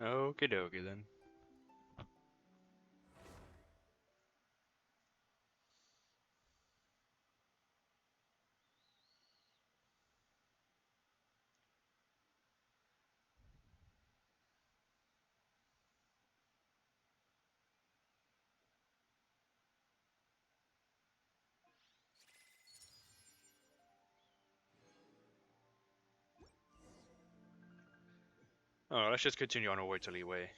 Okie dokie then. Oh, let's just continue on our way to Leeway.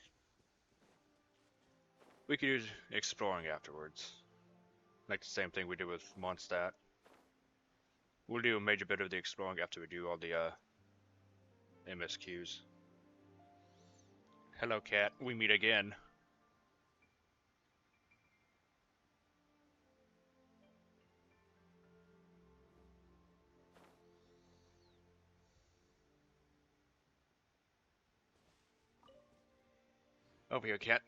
We could use exploring afterwards. Like the same thing we did with Mondstadt. We'll do a major bit of the exploring after we do all the MSQs. Hello, cat. We meet again. Over here, cat.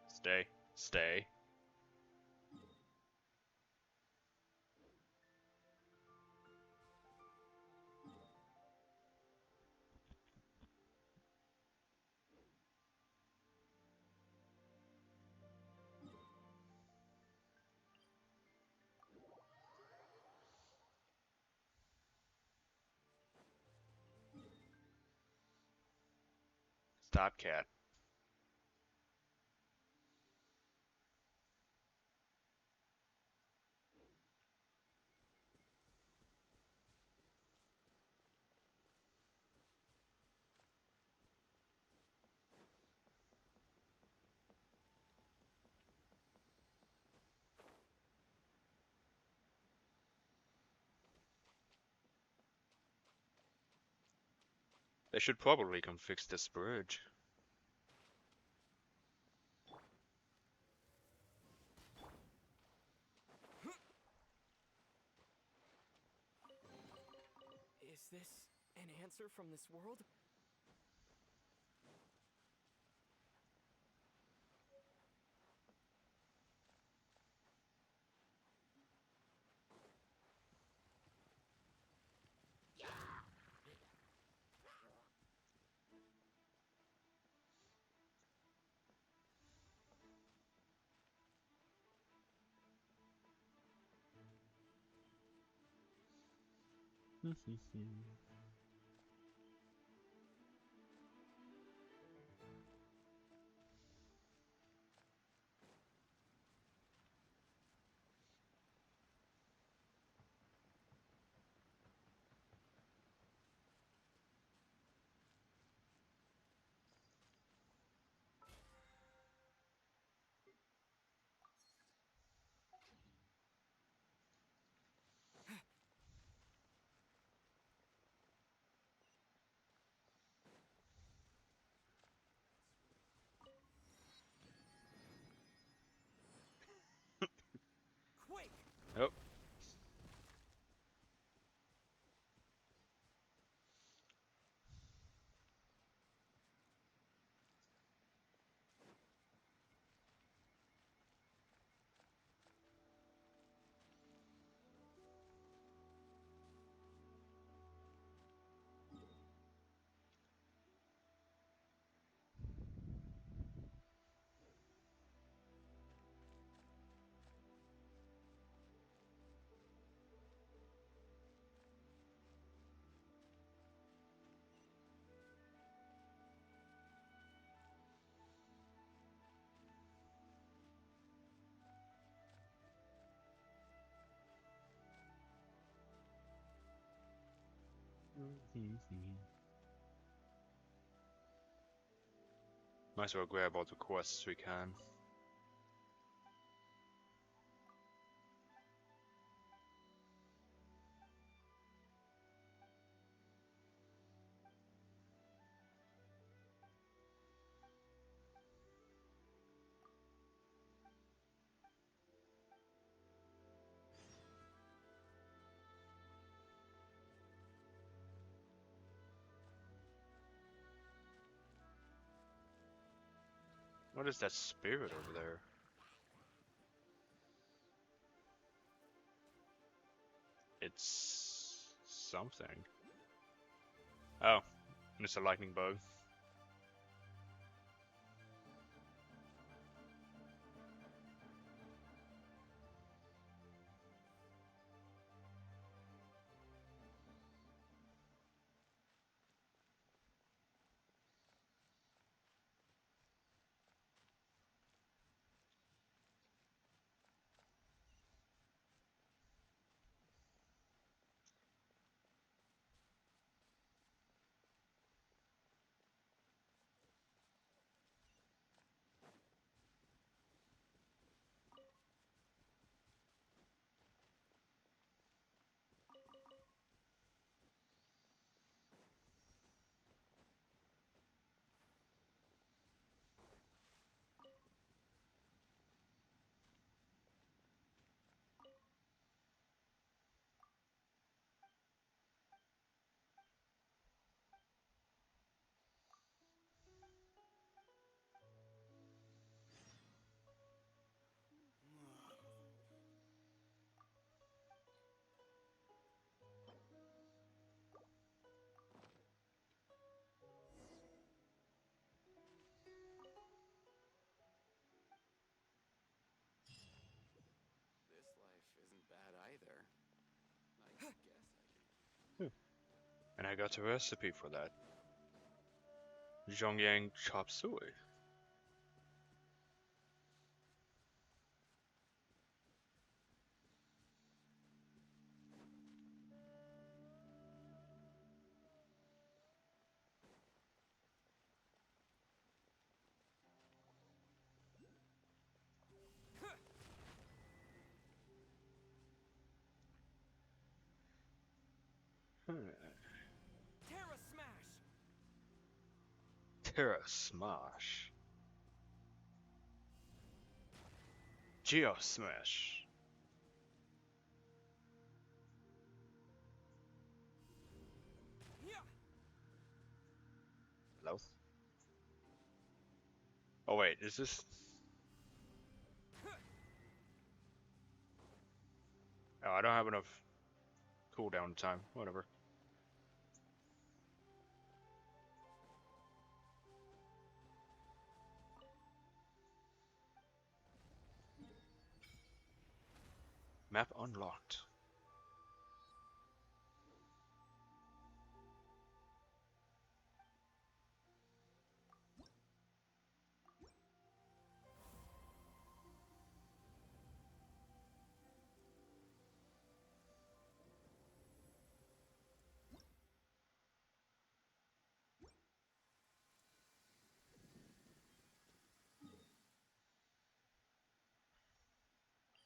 Stay. Stay. Stop, cat. They should probably come fix this bridge. Is this an answer from this world? Might as well grab all the quests we can. What is that spirit over there? It's something. Oh, it's a lightning bug. This life isn't bad either. I guess I can. And I got a recipe for that. Zhongyang chop suey. Terra Smash! Terra Smash. Geo Smash. Yeah. Hello? Oh wait, is this... Oh, I don't have enough cooldown time. Whatever. Map unlocked.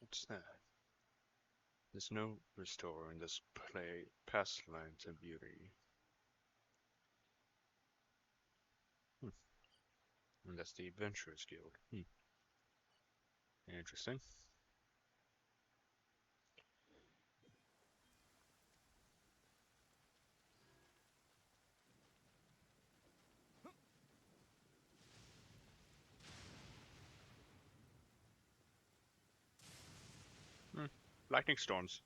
What's that? There's no restore in this play past lines of beauty. And that's the Adventurers Guild. Interesting. Lightning storms.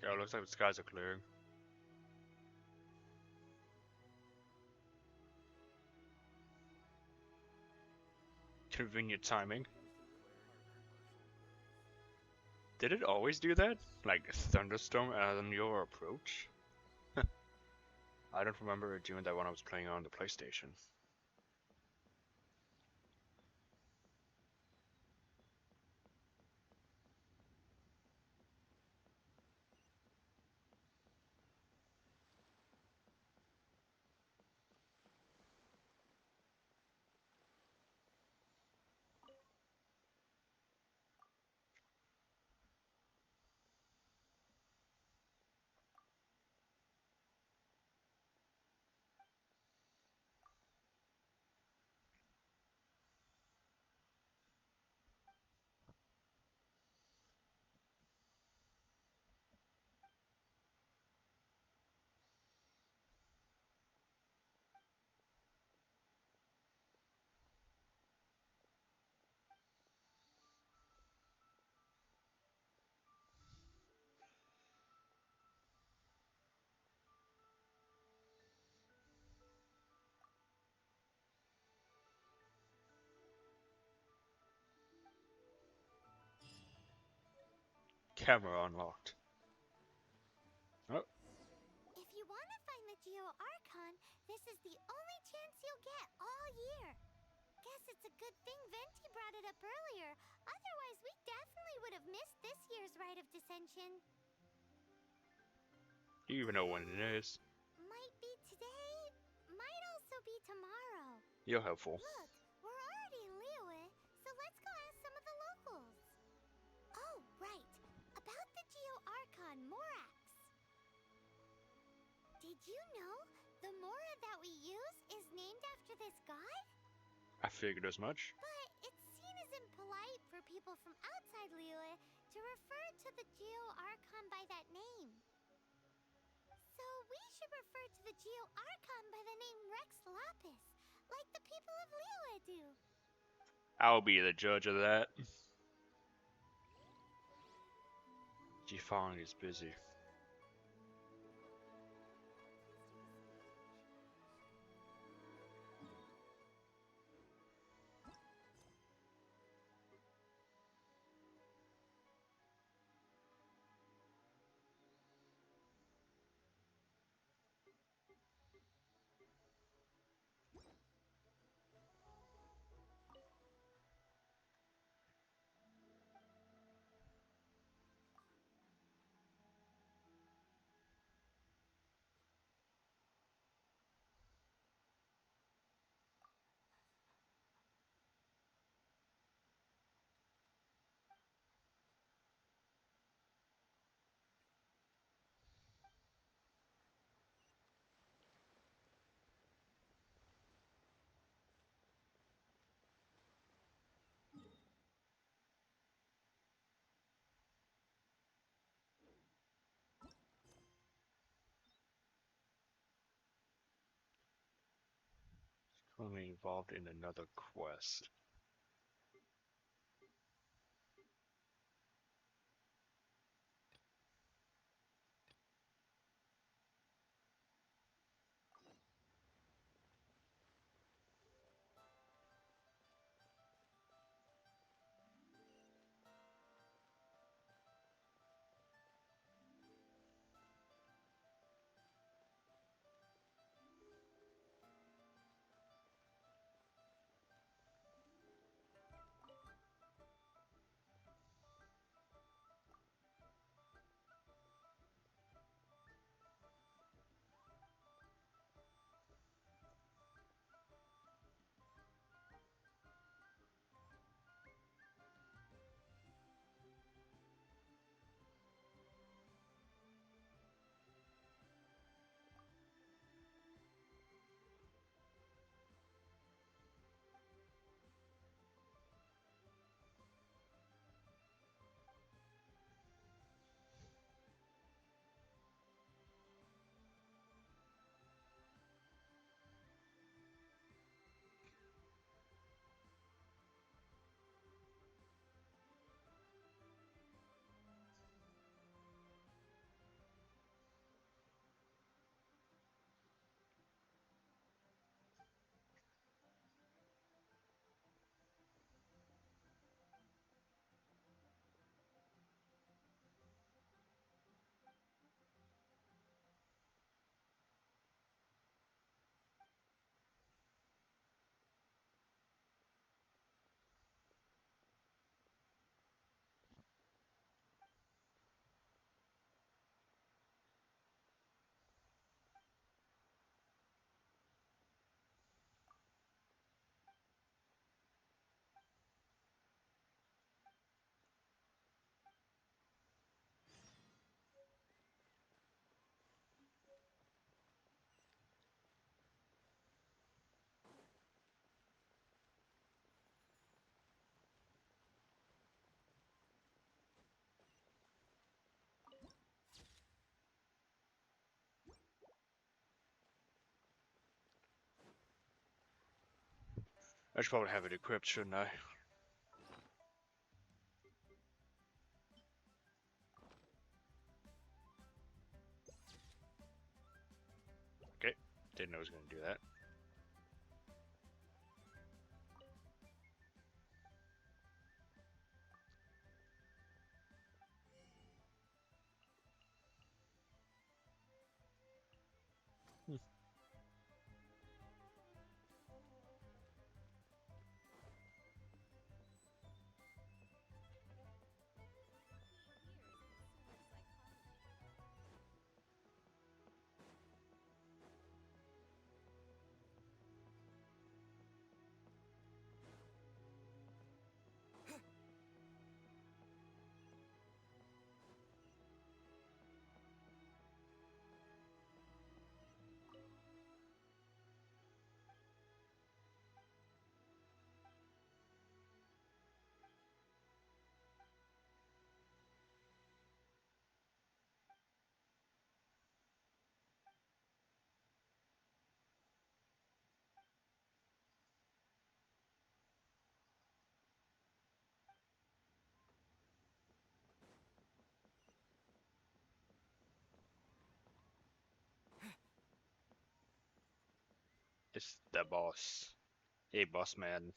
Yeah, it looks like the skies are clearing. Convenient timing. Did it always do that? Like thunderstorm on your approach? I don't remember it doing that when I was playing on the PlayStation. Camera unlocked. Oh, If you want to find the Geo Archon, this is the only chance you'll get all year. Guess it's a good thing Venti brought it up earlier. Otherwise, we definitely would have missed this year's Rite of Dissension. you even know when it is. Might be today, might also be tomorrow. You're helpful. Look, we're already in Liyue, so let's go ask some of the locals. Oh, right. About the Geo Archon Morax. Did you know the Mora that we use is named after this god? I figured as much. But it's seen as impolite for people from outside Liyue to refer to the Geo Archon by that name. So we should refer to the Geo Archon by the name Rex Lapis, like the people of Liyue do. I'll be the judge of that. Jifang is busy. Currently involved in another quest. I should probably have it equipped, shouldn't I? Okay, didn't know I was gonna do that. It's the boss. Hey, boss man.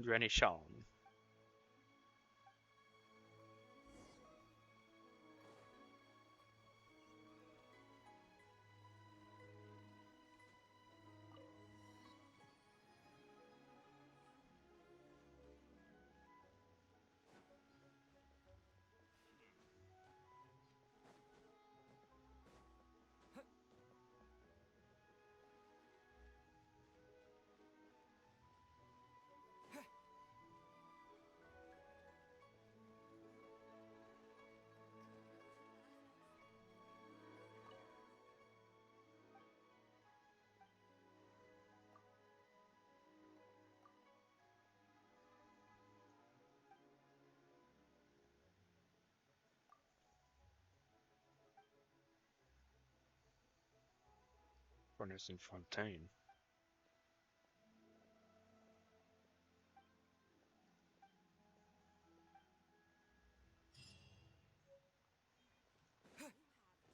Granny Sean. Furnace and Fontaine.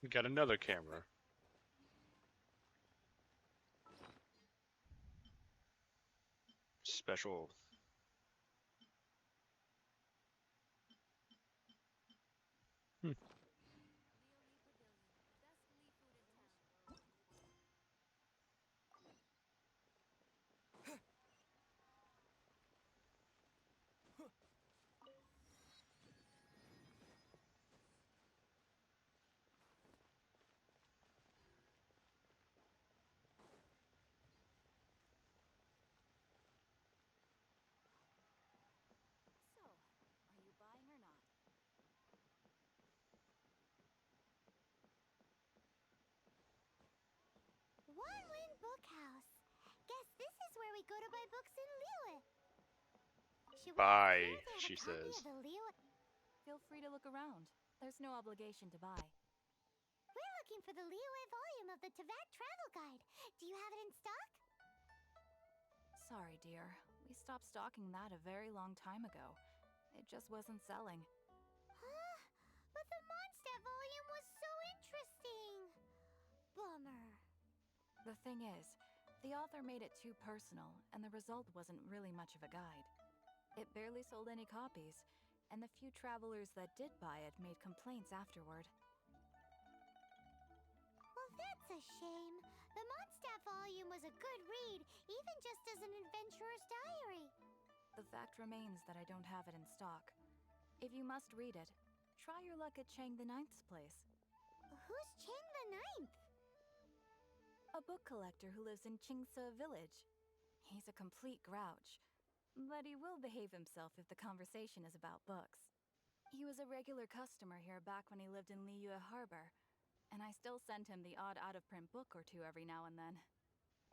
We got another camera. Special. Hmm. So, are you buying or not? One Win Bookhouse. Guess this is where we go to buy books in Liyue. Should we ask Bye, her to have she a copy says. of the Liyue? Feel free to look around. There's no obligation to buy. We're looking for the Liyue volume of the Teyvat Travel Guide. Do you have it in stock? Sorry, dear. We stopped stocking that a very long time ago. It just wasn't selling. Huh? But the Mondstadt volume was so interesting. Bummer. The thing is, the author made it too personal, and the result wasn't really much of a guide. It barely sold any copies, and the few travelers that did buy it made complaints afterward. Well, that's a shame. The Mondstadt volume was a good read, even just as an adventurer's diary. The fact remains that I don't have it in stock. If you must read it, try your luck at Chang the Ninth's place. Who's Chang the Ninth? A book collector who lives in Qingse village. He's a complete grouch, but he will behave himself if the conversation is about books. He was a regular customer here back when he lived in Liyue Harbor, and I still send him the odd out-of-print book or two every now and then.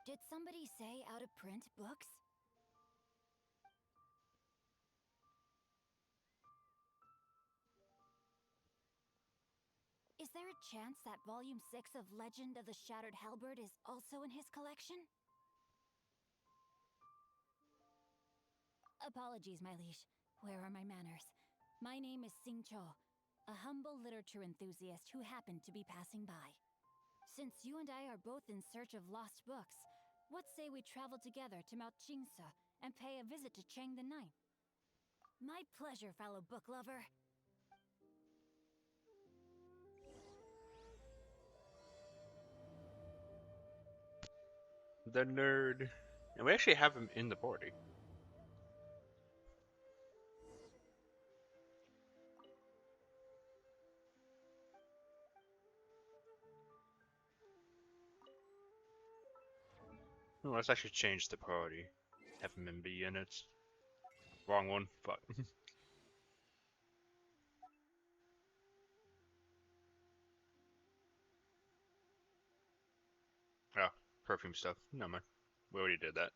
Did somebody say out-of-print books? Is there a chance that Volume 6 of Legend of the Shattered Halberd is also in his collection? Apologies, my liege. Where are my manners? My name is Sing Cho, a humble literature enthusiast who happened to be passing by. Since you and I are both in search of lost books, what say we travel together to Mount Qingse and pay a visit to Chang the Ninth? My pleasure, fellow book lover. The nerd. And we actually have him in the party. Oh, let's actually change the party. Have him in B in it. Wrong one. Fuck. Oh, perfume stuff. No mind. We already did that.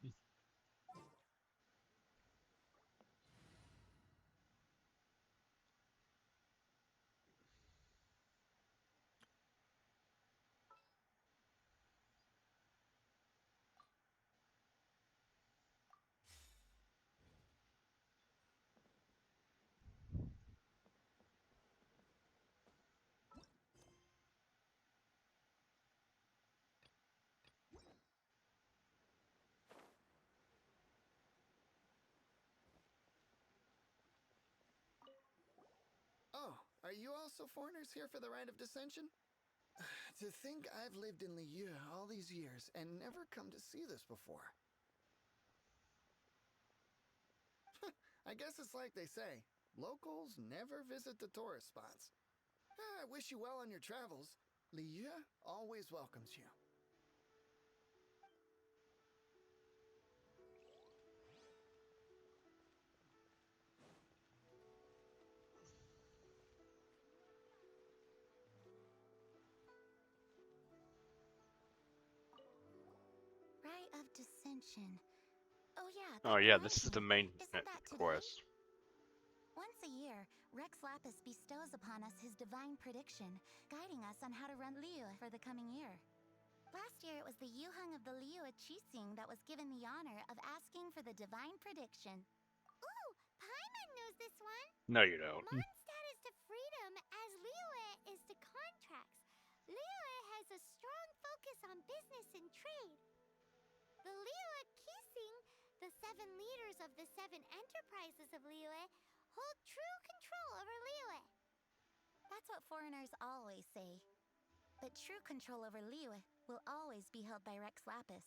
Oh, are you also foreigners here for the Rite of Dissension? To think I've lived in Liyue all these years and never come to see this before. I guess it's like they say, locals never visit the tourist spots. I wish you well on your travels. Liyue always welcomes you. Rite of Dissension. Oh yeah, that Oh yeah, this reminds is the me. main Isn't that today? quest. Once a year, Rex Lapis bestows upon us his divine prediction, guiding us on how to run Liyue for the coming year. Last year, it was the Yuheng of the Liyue Qixing that was given the honor of asking for the divine prediction. Ooh, Paimon knows this one. No, you don't. Mondstadt is to freedom as Liyue is to contracts. Liyue has a strong focus on business and trade. The Liyue Qixing, the 7 leaders of the 7 enterprises of Liyue, hold true control over Liyue. That's what foreigners always say. But true control over Liyue will always be held by Rex Lapis.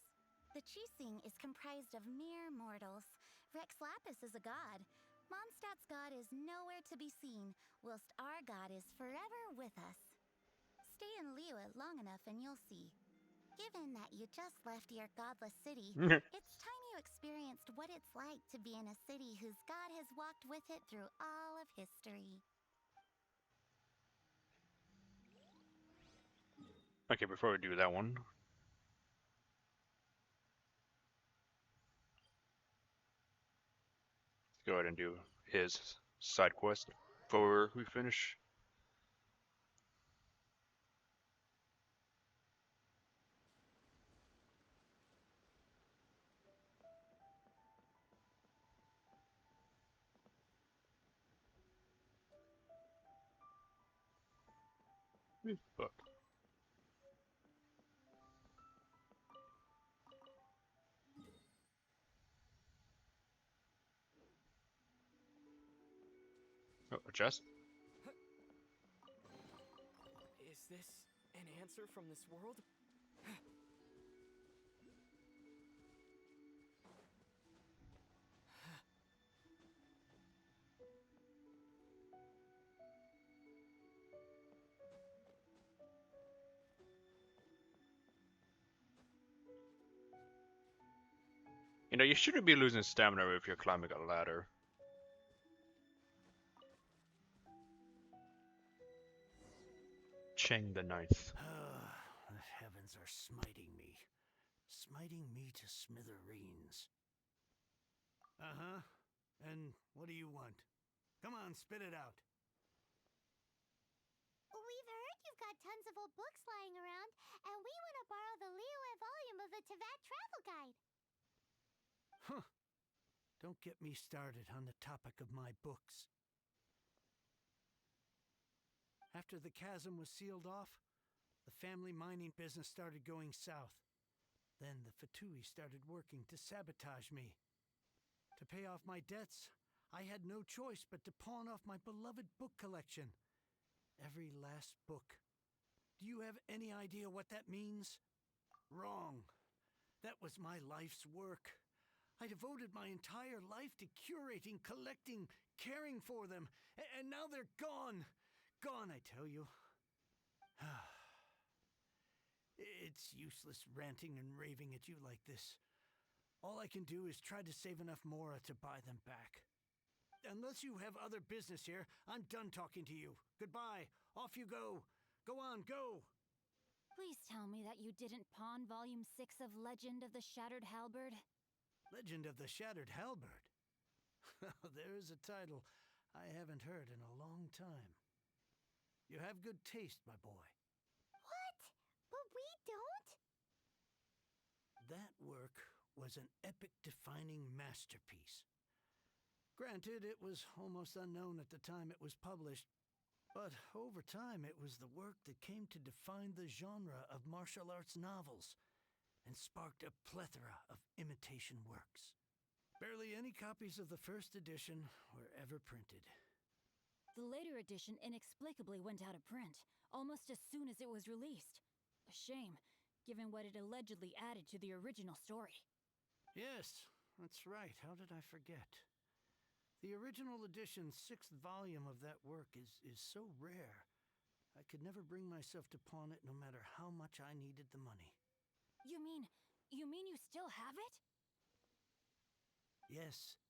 The Qixing is comprised of mere mortals. Rex Lapis is a god. Mondstadt's god is nowhere to be seen, whilst our god is forever with us. Stay in Liyue long enough and you'll see. Given that you just left your godless city, it's time you experienced what it's like to be in a city whose god has walked with it through all of history. Okay, before we do that one, let's go ahead and do his side quest before we finish. Fuck. Oh, a chest? Is this an answer from this world? You know, you shouldn't be losing stamina if you're climbing a ladder. Cheng the Ninth. The heavens are smiting me to smithereens. Uh-huh. And what do you want? Come on, spit it out. We've heard you've got tons of old books lying around, and we want to borrow the Liyue volume of the Teyvat Travel Guide. Huh. Don't get me started on the topic of my books. After the chasm was sealed off, the family mining business started going south. Then the Fatui started working to sabotage me. To pay off my debts, I had no choice but to pawn off my beloved book collection. Every last book. Do you have any idea what that means? Wrong. That was my life's work. I devoted my entire life to curating, collecting, caring for them, and now they're gone. Gone, I tell you. It's useless ranting and raving at you like this. All I can do is try to save enough Mora to buy them back. Unless you have other business here, I'm done talking to you. Goodbye. Off you go. Go on, go. Please tell me that you didn't pawn Volume 6 of Legend of the Shattered Halberd? Legend of the Shattered Halberd? There's a title I haven't heard in a long time. You have good taste, my boy. What? But we don't? That work was an epic-defining masterpiece. Granted, it was almost unknown at the time it was published, but over time it was the work that came to define the genre of martial arts novels and sparked a plethora of imitation works. Barely any copies of the first edition were ever printed. The later edition inexplicably went out of print, almost as soon as it was released. A shame, given what it allegedly added to the original story. Yes, that's right. How did I forget? The original edition's 6th volume of that work is so rare, I could never bring myself to pawn it no matter how much I needed the money. You mean you still have it? Yes,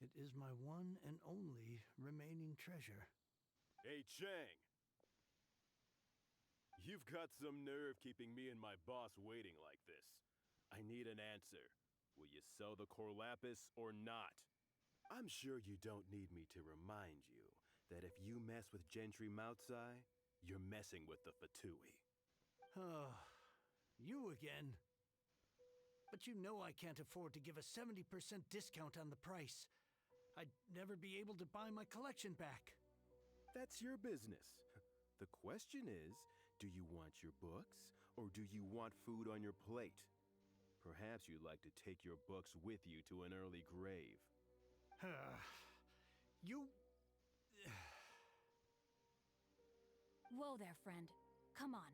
it is my one and only remaining treasure. Hey, Chang! You've got some nerve keeping me and my boss waiting like this. I need an answer. Will you sell the core lapis or not? I'm sure you don't need me to remind you that if you mess with Gentry Moutsai, you're messing with the Fatui. Oh, you again. But you know I can't afford to give a 70% discount on the price. I'd never be able to buy my collection back. That's your business. The question is, do you want your books, or do you want food on your plate? Perhaps you'd like to take your books with you to an early grave. You... Whoa there, friend. Come on.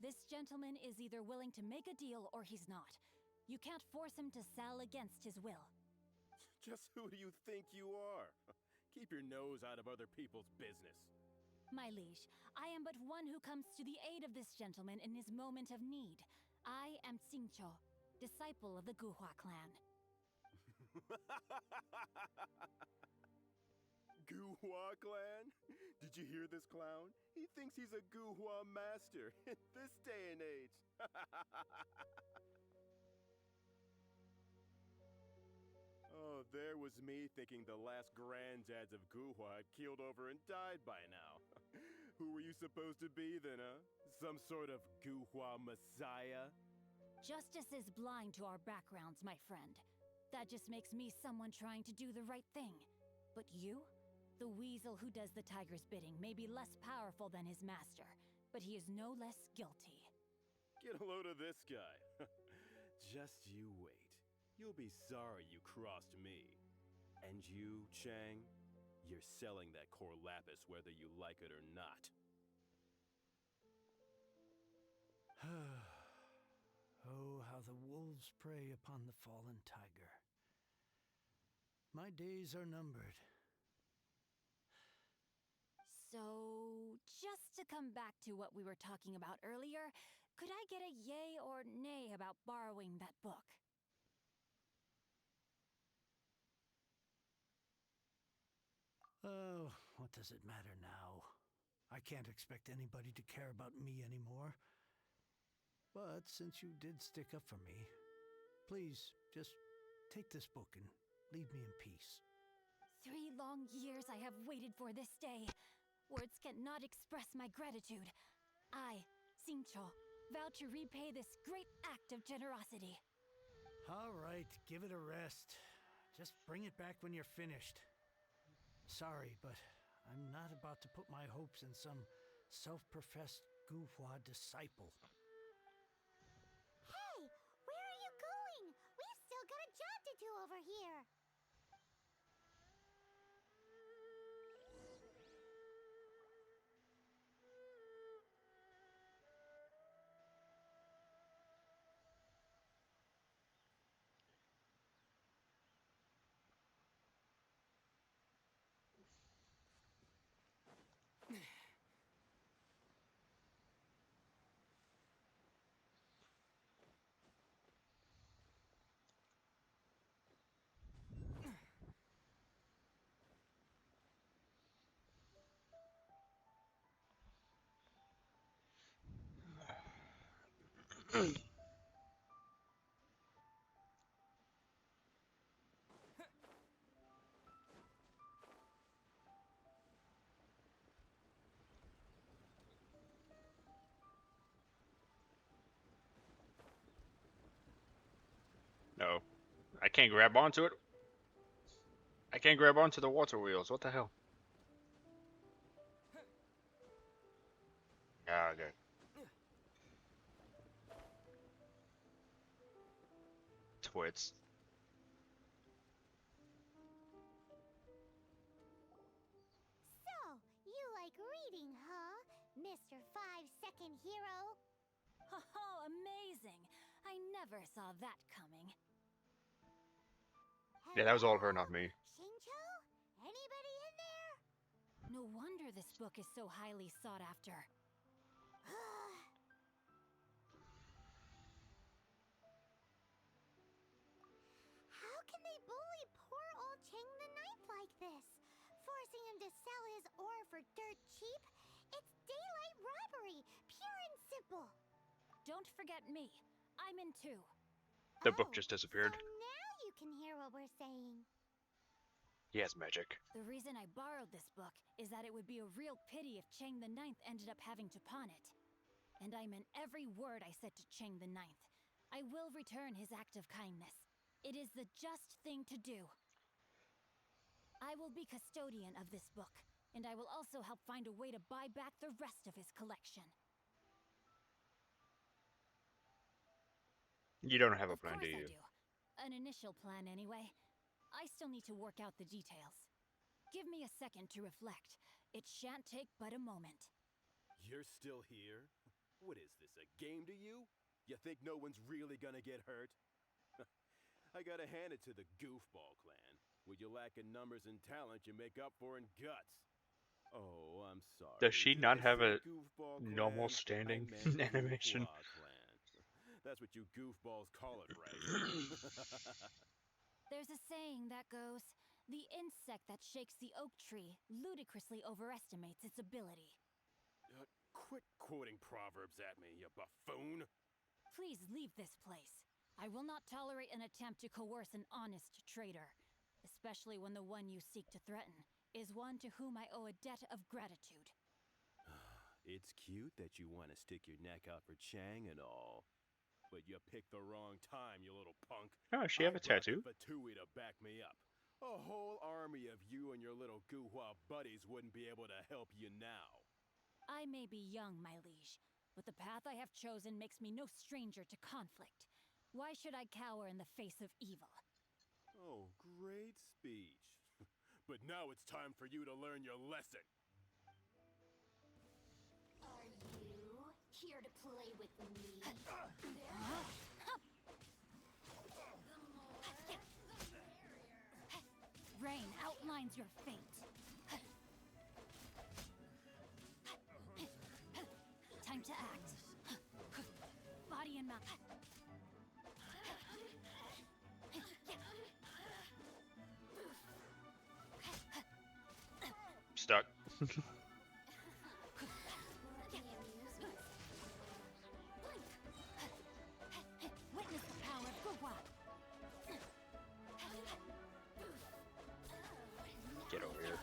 This gentleman is either willing to make a deal or he's not. You can't force him to sell against his will. Just who do you think you are? Keep your nose out of other people's business. My liege, I am but one who comes to the aid of this gentleman in his moment of need. I am Xingqiu, disciple of the Guhua clan. Guhua clan? Did you hear this clown? He thinks he's a Guhua master in this day and age. Oh, there was me thinking the last granddads of Guhua had keeled over and died by now. Who were you supposed to be then, huh? Some sort of Guhua messiah? Justice is blind to our backgrounds, my friend. That just makes me someone trying to do the right thing. But you? The weasel who does the tiger's bidding may be less powerful than his master, but he is no less guilty. Get a load of this guy. Just you wait. You'll be sorry you crossed me. And you, Chang, you're selling that core lapis whether you like it or not. Oh, how the wolves prey upon the fallen tiger. My days are numbered. So, just to come back to what we were talking about earlier, could I get a yay or nay about borrowing that book? Oh, what does it matter now? I can't expect anybody to care about me anymore. But since you did stick up for me, please just take this book and leave me in peace. 3 long years I have waited for this day. Words cannot express my gratitude. I, Xingqiu, vow to repay this great act of generosity. All right, give it a rest. Just bring it back when you're finished. Sorry, but I'm not about to put my hopes in some self-professed goofwa disciple. Hey, where are you going? We've still got a job to do over here. No. I can't grab onto it. I can't grab onto the water wheels. What the hell? Yeah, okay. Twits. So, you like reading, huh, Mr. 5-second hero? Oh, amazing! I never saw that coming. Yeah, that was all her, Hello? not me. Xingqiu? Anybody in there? No wonder this book is so highly sought after. How can they bully poor old Chang the Ninth like this? Forcing him to sell his ore for dirt cheap? It's daylight robbery, pure and simple. Don't forget me. I'm in too. The book just disappeared. So now you can hear what we're saying. He has magic. The reason I borrowed this book is that it would be a real pity if Chang the Ninth ended up having to pawn it. And I meant every word I said to Chang the Ninth. I will return his act of kindness. It is the just thing to do. I will be custodian of this book, and I will also help find a way to buy back the rest of his collection. You don't have a Of plan, course do I you? do. An initial plan, anyway. I still need to work out the details. Give me a second to reflect. It shan't take but a moment. You're still here? What is this, a game to you? You think no one's really gonna get hurt? I gotta hand it to the Goofball clan. What you lack in numbers and talent, you make up for in guts. Oh, I'm sorry. Does she Did not I have say a Goofball normal clan? standing I meant animation? Goofball clan. That's what you goofballs call it, right? There's a saying that goes, the insect that shakes the oak tree ludicrously overestimates its ability. Quit quoting proverbs at me, you buffoon. Please leave this place. I will not tolerate an attempt to coerce an honest trader, especially when the one you seek to threaten is one to whom I owe a debt of gratitude. It's cute that you want to stick your neck out for Chang and all. But you picked the wrong time, you little punk. Oh, she have a I brought tattoo? the Fatui to back me up. A whole army of you and your little Guhua buddies wouldn't be able to help you now. I may be young, my liege, but the path I have chosen makes me no stranger to conflict. Why should I cower in the face of evil? Oh, great speech. But now it's time for you to learn your lesson. Are you here to play with me? Rain outlines your fate. Time to act. Body and mouth. Stuck. Witness the power of Guhua. Get over here.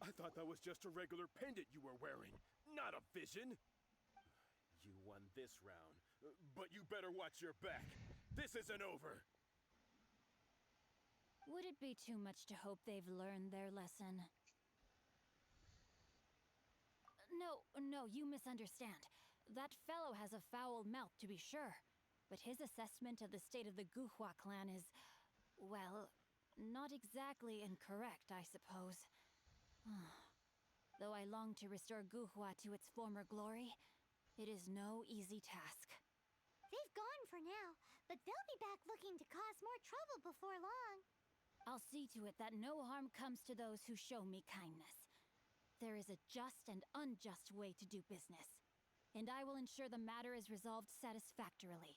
I thought that was just a regular pendant you were wearing, not a vision. You won this round, but you better watch your back. This isn't over. Would it be too much to hope they've learned their lesson? No, you misunderstand. That fellow has a foul mouth, to be sure. But his assessment of the state of the Guhua clan is, well, not exactly incorrect, I suppose. Though I long to restore Guhua to its former glory, it is no easy task. They've gone for now, but they'll be back looking to cause more trouble before long. I'll see to it that no harm comes to those who show me kindness. There is a just and unjust way to do business, and I will ensure the matter is resolved satisfactorily.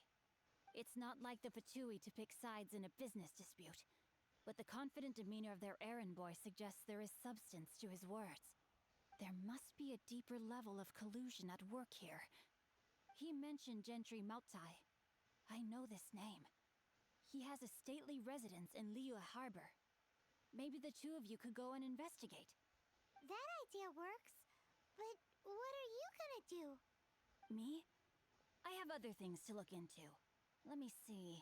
It's not like the Fatui to pick sides in a business dispute, but the confident demeanor of their errand boy suggests there is substance to his words. There must be a deeper level of collusion at work here. He mentioned Gentry Mautai. I know this name. He has a stately residence in Liyue Harbor. Maybe the two of you could go and investigate. That idea works, but what are you gonna do? Me? I have other things to look into. Let me see.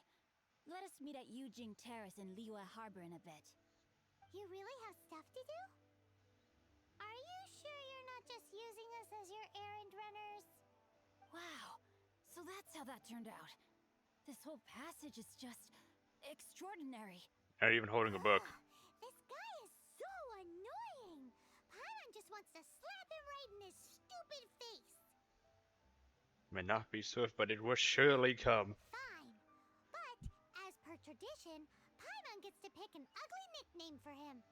Let us meet at Yujing Terrace in Liyue Harbor in a bit. You really have stuff to do? Are you sure you're not just using us as your errand runners? Wow, so that's how that turned out. This whole passage is just extraordinary. Not even holding a book. This guy is so annoying. Paimon just wants to slap him right in his stupid face. May not be swift, but it will surely come. Fine. But, as per tradition, Paimon gets to pick an ugly nickname for him.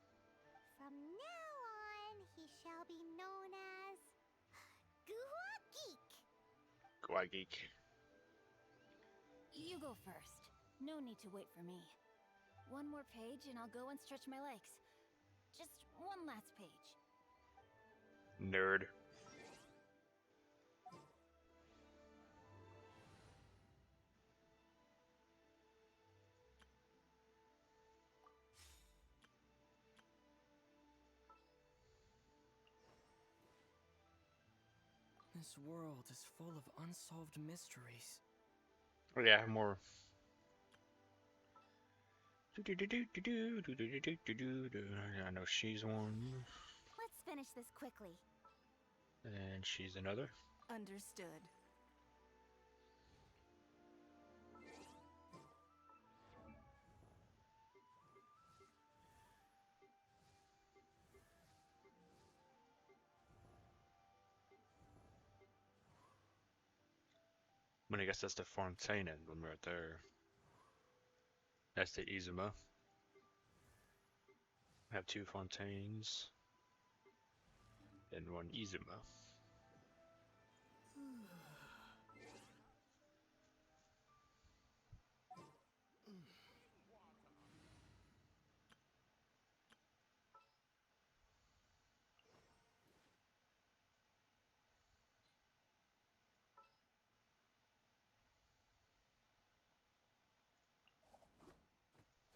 From now on, he shall be known as... Guhua Geek. Gua geek. You go first. No need to wait for me. One more page and I'll go and stretch my legs. Just one last page. Nerd. This world is full of unsolved mysteries. Oh yeah, more. I know she's one. Let's finish this quickly. And she's another. Understood. But I guess that's the Fontaine emblem right there. That's the Izuma. I have two Fontaines. And one Izuma.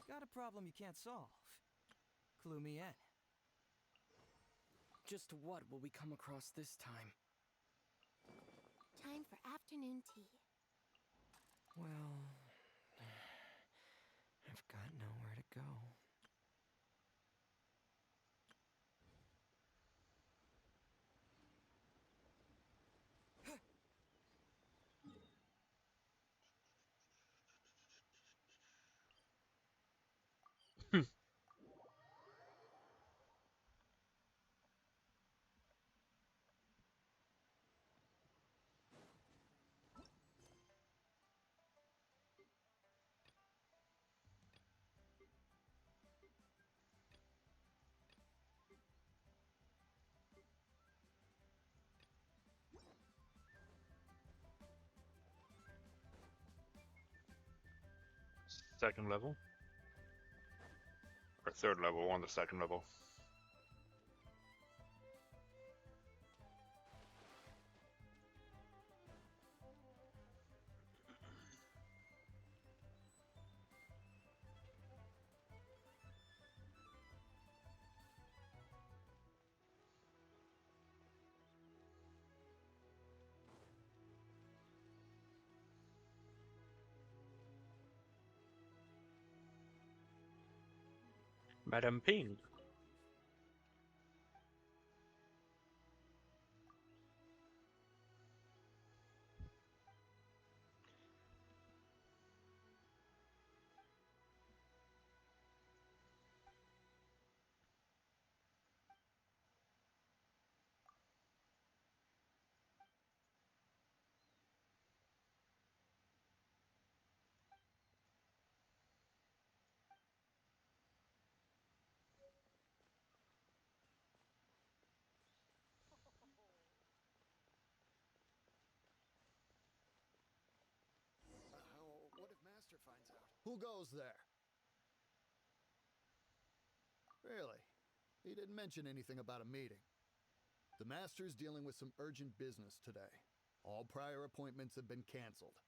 Got a problem you can't solve. Clue me in. Just what will we come across this time? Time for afternoon tea. Well, I've got nowhere to go. second level. Or third level on the second level. Madam Ping. What if Master finds out? Who goes there? Really? He didn't mention anything about a meeting. The Master's dealing with some urgent business today. All prior appointments have been canceled.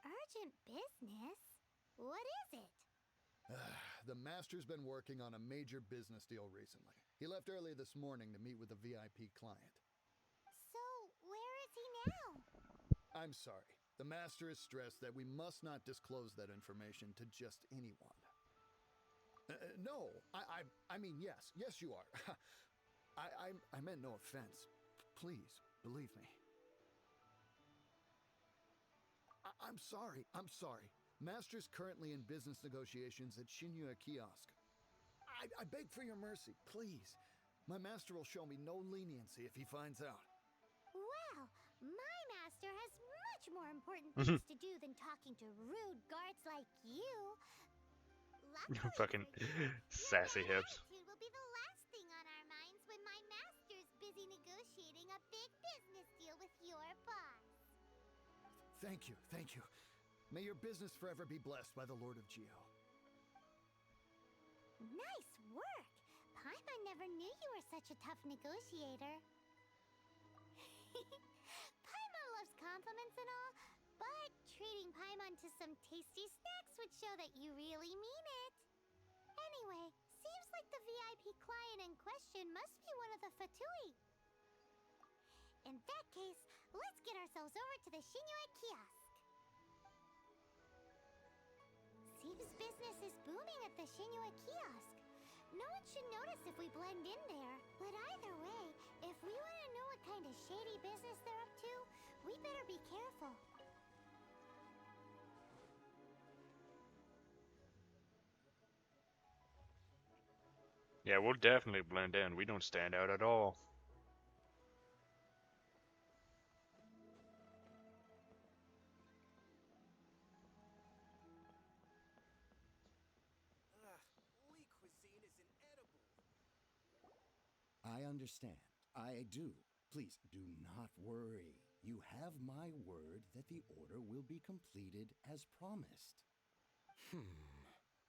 Urgent business? What is it? The Master's been working on a major business deal recently. He left early this morning to meet with a VIP client. So, where is he now? I'm sorry. The Master has stressed that we must not disclose that information to just anyone. No, I mean, yes. Yes, you are. I meant no offense. Please, believe me. I'm sorry. Master's currently in business negotiations at Shinya Kiosk. I beg for your mercy, please. My master will show me no leniency if he finds out. Well, my master has much more important things to do than talking to rude guards like you. Luckily Fucking for you, sassy your bad hips. attitude will be the last thing on our minds when my master's busy negotiating a big business deal with your boss. Thank you. May your business forever be blessed by the Lord of Geo. Nice work! Paimon never knew you were such a tough negotiator. Paimon loves compliments and all, but treating Paimon to some tasty snacks would show that you really mean it. Anyway, seems like the VIP client in question must be one of the Fatui. In that case, let's get ourselves over to the Shinya Kiosk. Seems business is booming at the Shinya Kiosk. No one should notice if we blend in there. But either way, if we want to know what kind of shady business they're up to, we better be careful. Yeah, we'll definitely blend in. We don't stand out at all. Lee cuisine is inedible. I understand. I do. Please do not worry. You have my word that the order will be completed as promised.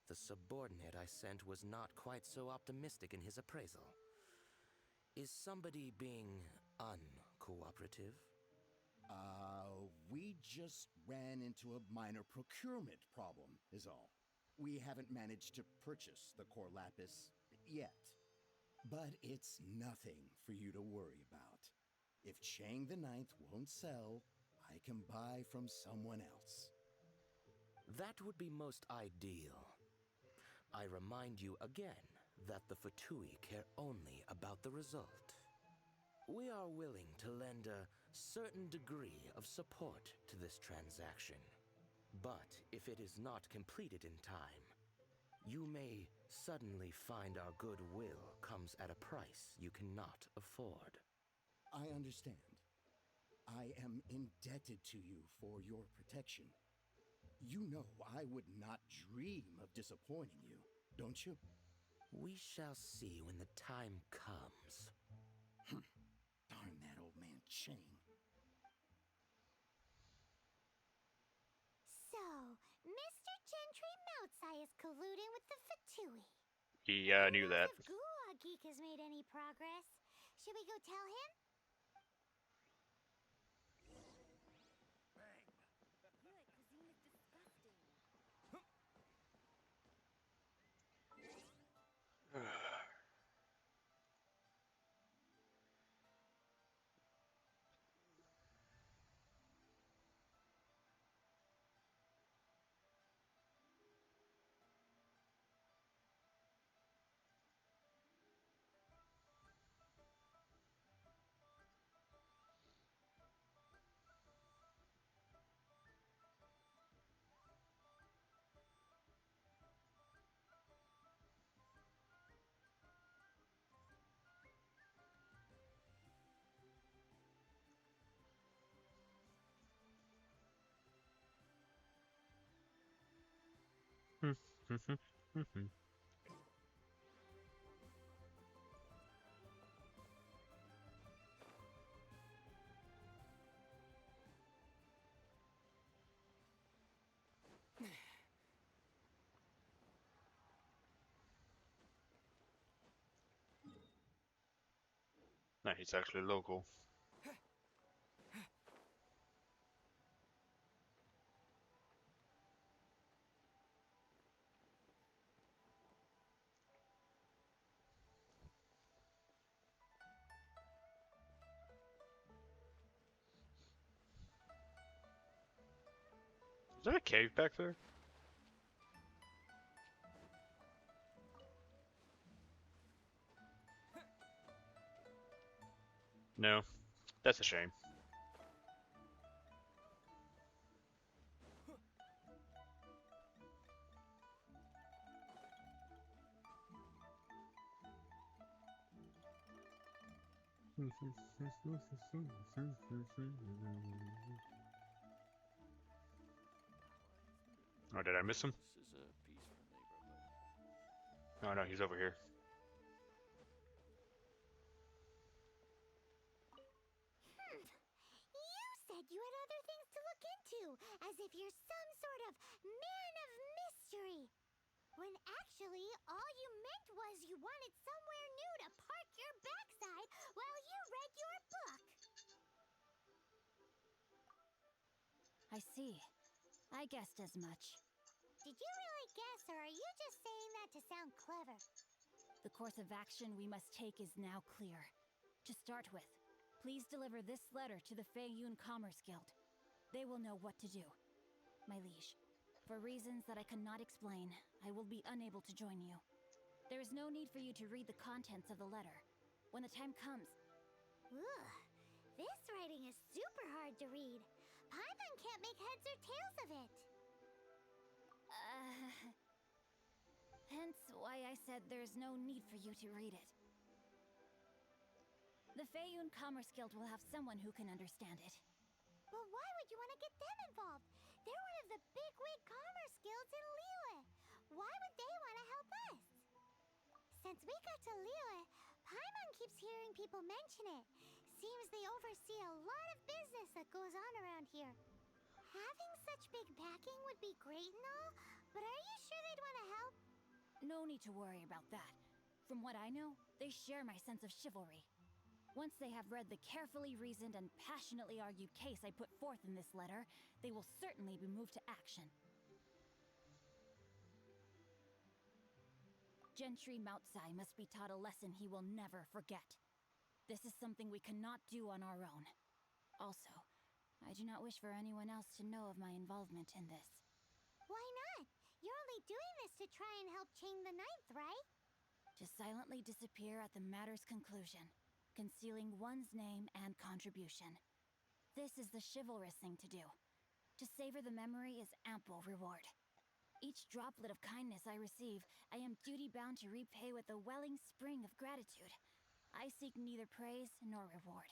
The subordinate I sent was not quite so optimistic in his appraisal. Is somebody being uncooperative? We just ran into a minor procurement problem, is all. We haven't managed to purchase the core lapis yet. But it's nothing for you to worry about. If Chang the Ninth won't sell, I can buy from someone else. That would be most ideal. I remind you again that the Fatui care only about the result. We are willing to lend a certain degree of support to this transaction. But if it is not completed in time, you may suddenly find our goodwill comes at a price you cannot afford. I understand. I am indebted to you for your protection. You know I would not dream of disappointing you, don't you? We shall see when the time comes. Darn that old man Chang. So, Mr. Gentry Mouth Fatui. Yeah, I knew Who knows that. if Gua Geek has made any progress? Should we go tell him? Liyue cuisine is disgusting. Nah, he's actually local. Is there a cave back there? No. That's a shame. Oh, did I miss him? This is a peaceful neighborhood. Oh no, he's over here. You said you had other things to look into, as if you're some sort of man of mystery. When actually, all you meant was you wanted somewhere new to park your backside while you read your book. I see. I guessed as much. Did you really guess, or are you just saying that to sound clever? The course of action we must take is now clear. To start with, please deliver this letter to the Feiyun Commerce Guild. They will know what to do. My liege, for reasons that I cannot explain, I will be unable to join you. There is no need for you to read the contents of the letter. When the time comes... Ugh, this writing is super hard to read. Paimon can't make heads or tails of it. Hence why I said there's no need for you to read it. The Feiyun Commerce Guild will have someone who can understand it. But why would you want to get them involved? They're one of the bigwig commerce guilds in Liyue. Why would they want to help us? Since we got to Liyue, Paimon keeps hearing people mention it. Seems they oversee a lot of business that goes on around here. Having such big backing would be great and all, but are you sure they'd want to help? No need to worry about that. From what I know, they share my sense of chivalry. Once they have read the carefully reasoned and passionately argued case I put forth in this letter, they will certainly be moved to action. Gentry Moutsai must be taught a lesson he will never forget. This is something we cannot do on our own. Also, I do not wish for anyone else to know of my involvement in this. Why not? You're only doing this to try and help chain the ninth, right? To silently disappear at the matter's conclusion, concealing one's name and contribution. This is the chivalrous thing to do. To savor the memory is ample reward. Each droplet of kindness I receive, I am duty-bound to repay with a welling spring of gratitude. I seek neither praise nor reward.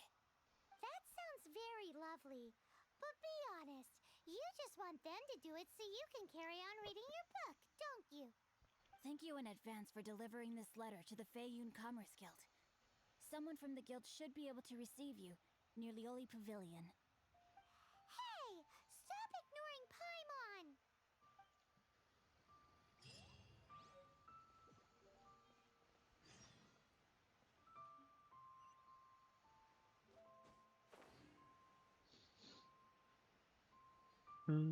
That sounds very lovely. But be honest, you just want them to do it so you can carry on reading your book, don't you? Thank you in advance for delivering this letter to the Feiyun Commerce Guild. Someone from the guild should be able to receive you near Lioli Pavilion. Hey! Stop ignoring Paimon! Excuse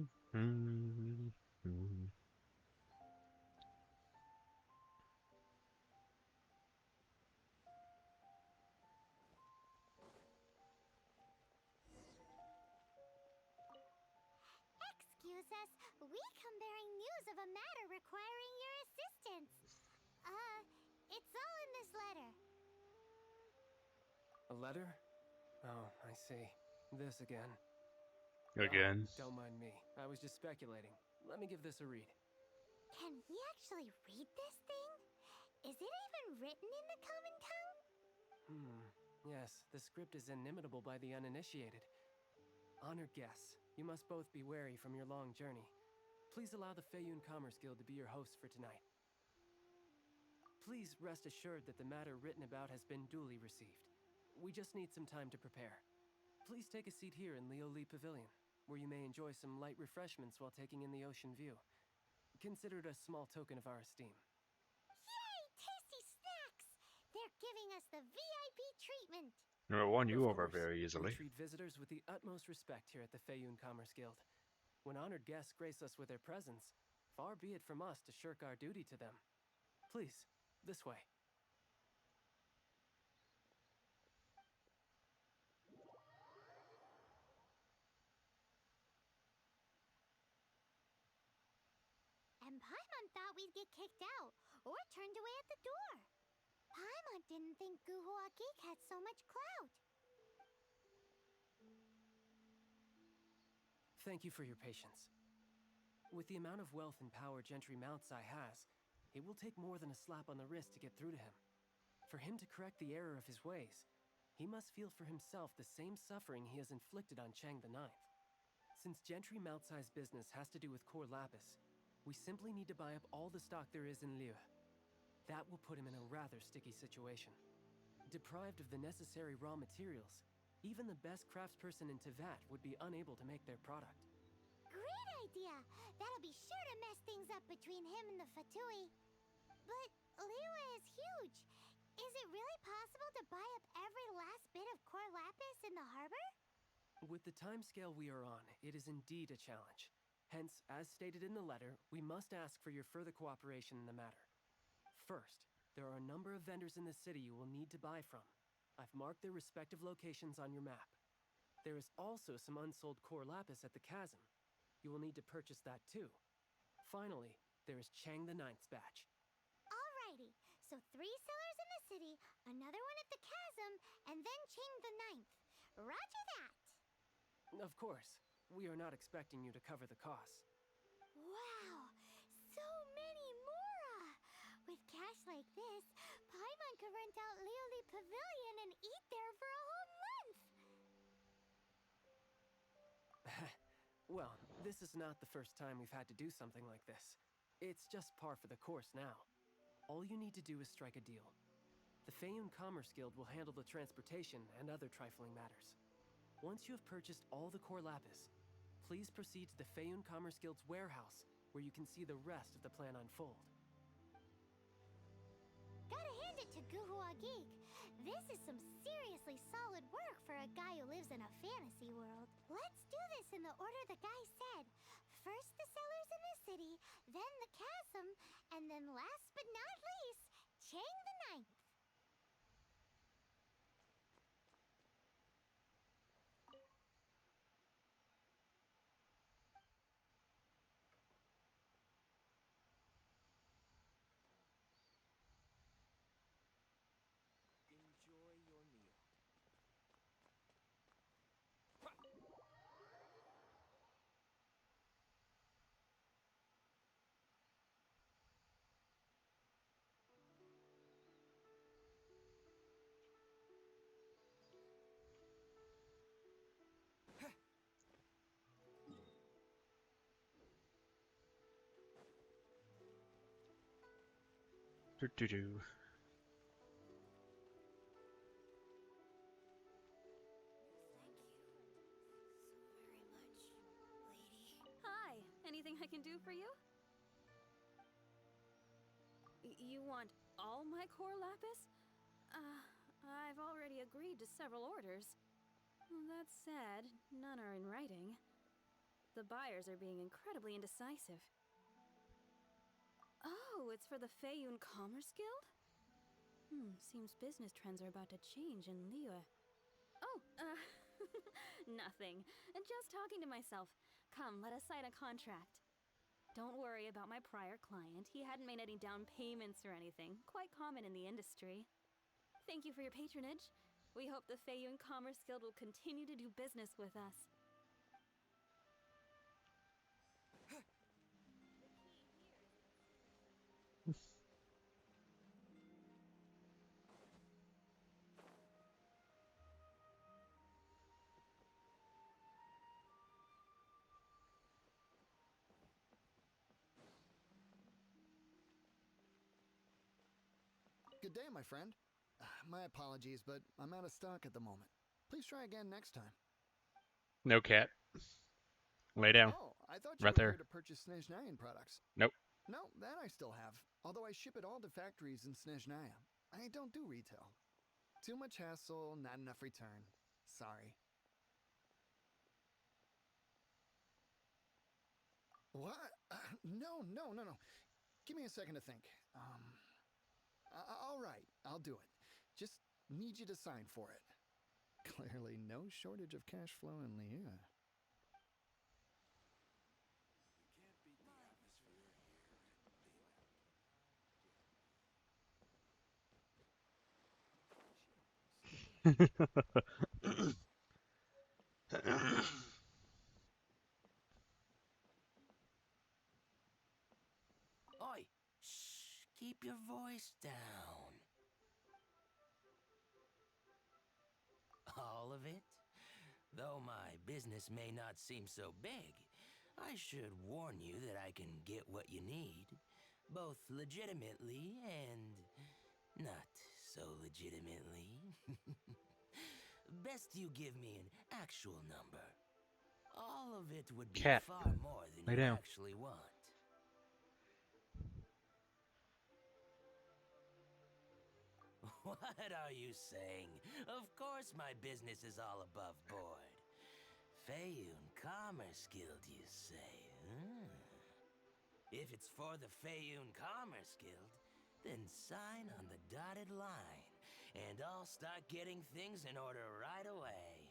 us, we come bearing news of a matter requiring your assistance. It's all in this letter. A letter? Oh, I see. This again. Again. Oh, don't mind me. I was just speculating. Let me give this a read. Can we actually read this thing? Is it even written in the common tongue? Yes, the script is inimitable by the uninitiated. Honored guests, you must both be wary from your long journey. Please allow the Feiyun Commerce Guild to be your host for tonight. Please rest assured that the matter written about has been duly received. We just need some time to prepare. Please take a seat here in Leo Lee Pavilion, where you may enjoy some light refreshments while taking in the ocean view. Consider it a small token of our esteem. Yay! Tasty snacks! They're giving us the VIP treatment. I won you Of over course, very we easily. treat visitors with the utmost respect here at the Feiyun Commerce Guild. When honored guests grace us with their presence, far be it from us to shirk our duty to them. Please, this way. And Paimon thought we'd get kicked out, or turned away at the door. Paimon didn't think Guhua Geek had so much clout. Thank you for your patience. With the amount of wealth and power Gentry Moutsai has, it will take more than a slap on the wrist to get through to him. For him to correct the error of his ways, he must feel for himself the same suffering he has inflicted on Chang the Ninth. Since Gentry Moutsai's business has to do with core lapis, we simply need to buy up all the stock there is in Liyue. That will put him in a rather sticky situation. Deprived of the necessary raw materials, even the best craftsperson in Teyvat would be unable to make their product. Great idea! That'll be sure to mess things up between him and the Fatui. But Liyue is huge. Is it really possible to buy up every last bit of core lapis in the harbor? With the timescale we are on, it is indeed a challenge. Hence, as stated in the letter, we must ask for your further cooperation in the matter. First, there are a number of vendors in the city you will need to buy from. I've marked their respective locations on your map. There is also some unsold core lapis at the chasm. You will need to purchase that too. Finally, there is Chang the Ninth's batch. Alrighty, so 3 sellers in the city, another one at the chasm, and then Chang the Ninth. Roger that! Of course, we are not expecting you to cover the costs. Wow, so many Mora! With cash like this, Paimon could rent out Lioli Pavilion and eat there for a whole month! Well, this is not the first time we've had to do something like this. It's just par for the course now. All you need to do is strike a deal. The Feiyun Commerce Guild will handle the transportation and other trifling matters. Once you have purchased all the core lapis, please proceed to the Feiyun Commerce Guild's warehouse, where you can see the rest of the plan unfold. Gotta hand it to Guhua Geek. This is some seriously solid work for a guy who lives in a fantasy world. Let's do this in the order the guy said. First the sellers in the city, then the chasm, and then last but not least, Chang the Ninth. Enjoy your meal. Do do do. Hi, anything I can do for you? You want all my core lapis? I've already agreed to several orders. That said, none are in writing. The buyers are being incredibly indecisive. Oh, it's for the Feiyun Commerce Guild? Seems business trends are about to change in Liyue. Oh, nothing. Just talking to myself. Come, let us sign a contract. Don't worry about my prior client. He hadn't made any down payments or anything. Quite common in the industry. Thank you for your patronage. We hope the Feiyun Commerce Guild will continue to do business with us. Good day, my friend. My apologies, but I'm out of stock at the moment. Please try again next time. No cat. Lay down. Oh, I thought you Right were there. here to purchase Snezhnayan products. Nope. No, that I still have. Although I ship it all to factories in Snezhnaya. I don't do retail. Too much hassle, not enough return. Sorry. What? No. Give me a second to think. All right, I'll do it. Just need you to sign for it. Clearly no shortage of cash flow in Liyue. Oi! Shh! Keep your voice down. All of it? Though my business may not seem so big, I should warn you that I can get what you need, both legitimately and not so legitimately. Best you give me an actual number. All of it would be Cat. far more than Lay you down. actually want. What are you saying? Of course my business is all above board. Feiyun Commerce Guild, you say? If it's for the Feiyun Commerce Guild, then sign on the dotted line, and I'll start getting things in order right away.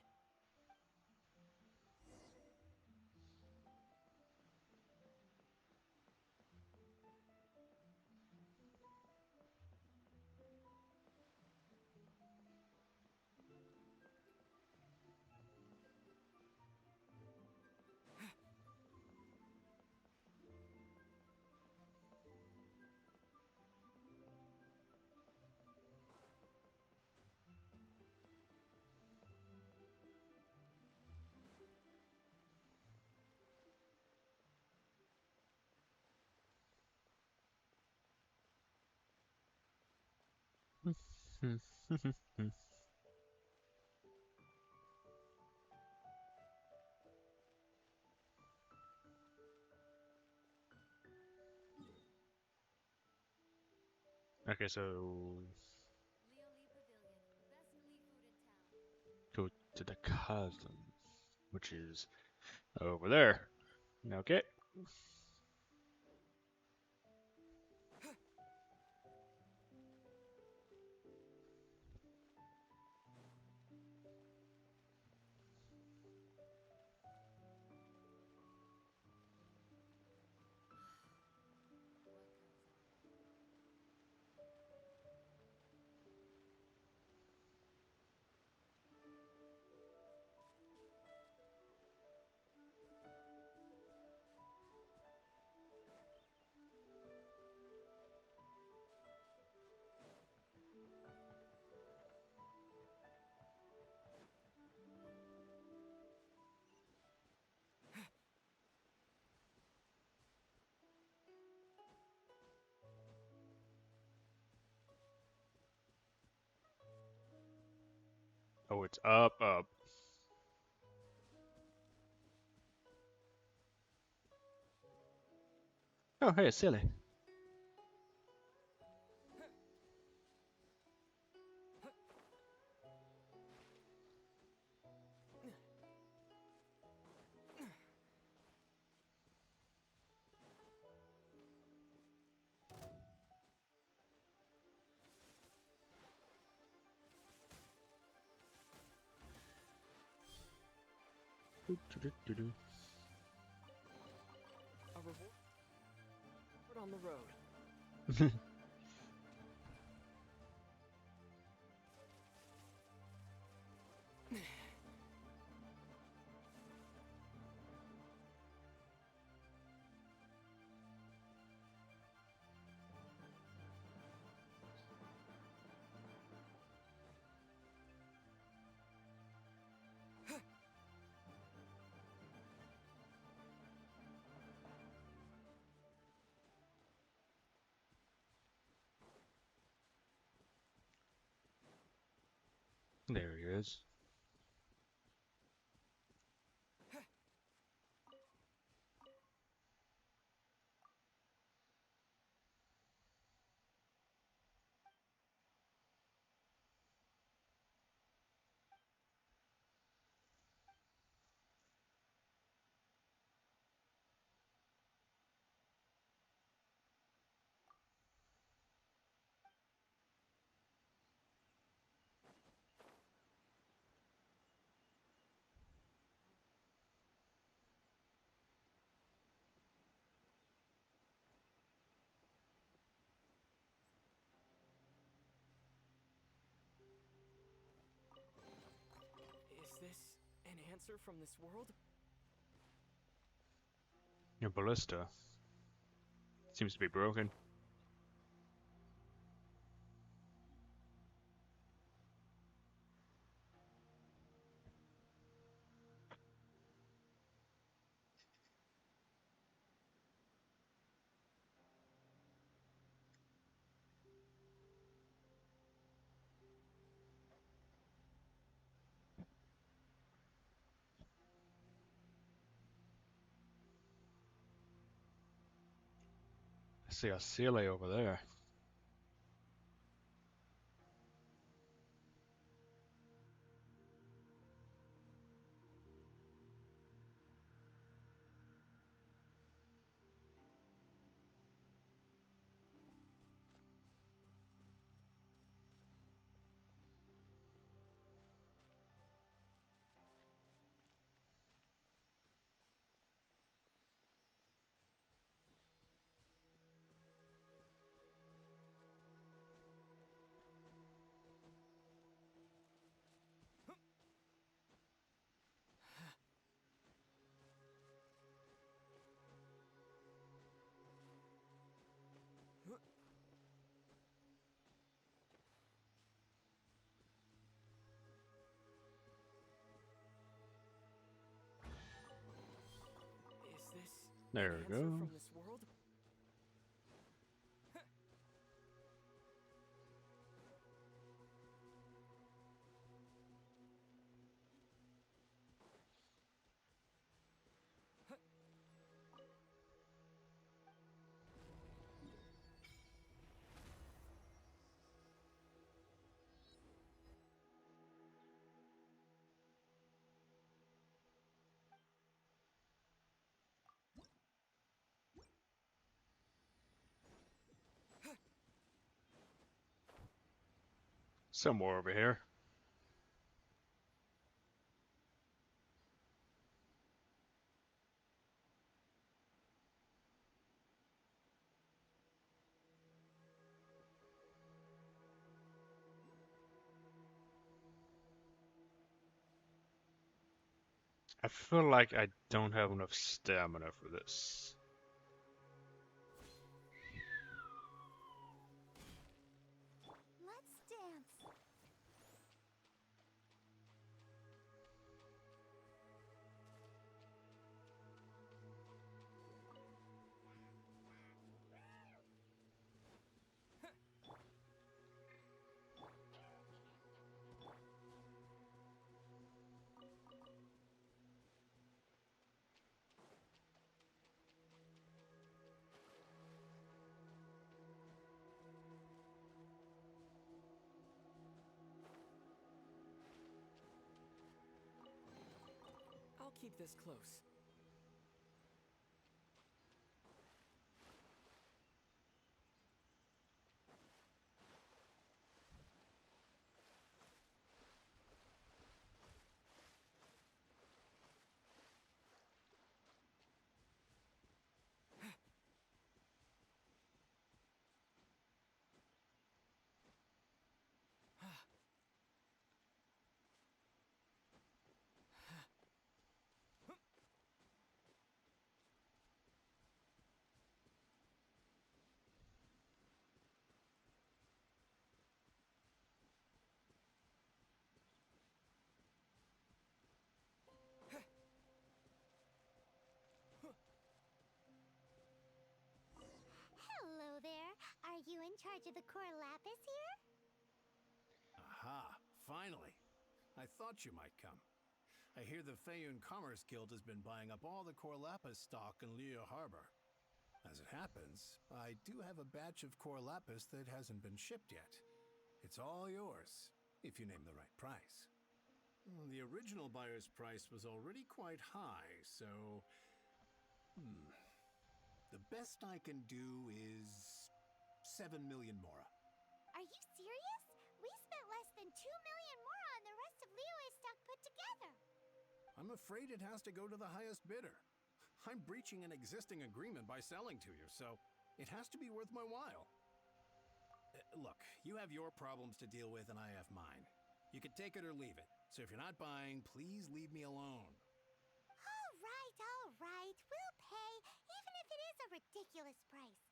Okay, so go to the chasm, which is over there. Okay. Oh, it's up. Oh, hey, silly. Do-do-do-do-do. A reward on the road. There he is. Is this an answer from this world? Your ballista seems to be broken. I see a Sealy over there. Is this There an we answer go. from this world? Somewhere over here. I feel like I don't have enough stamina for this. Let's dance. I'll keep this close. in charge of the core lapis here? Aha, finally. I thought you might come. I hear the Feiyun Commerce Guild has been buying up all the core lapis stock in Liyue Harbor. As it happens, I do have a batch of core lapis that hasn't been shipped yet. It's all yours, if you name the right price. The original buyer's price was already quite high, so... The best I can do is 7 million mora. Are you serious? We spent less than 2 million more on the rest of Liyue's stock put together. I'm afraid it has to go to the highest bidder. I'm breaching an existing agreement by selling to you, so it has to be worth my while. Look, you have your problems to deal with and I have mine. You can take it or leave it, so if you're not buying, please leave me alone. All right. We'll pay, even if it is a ridiculous price.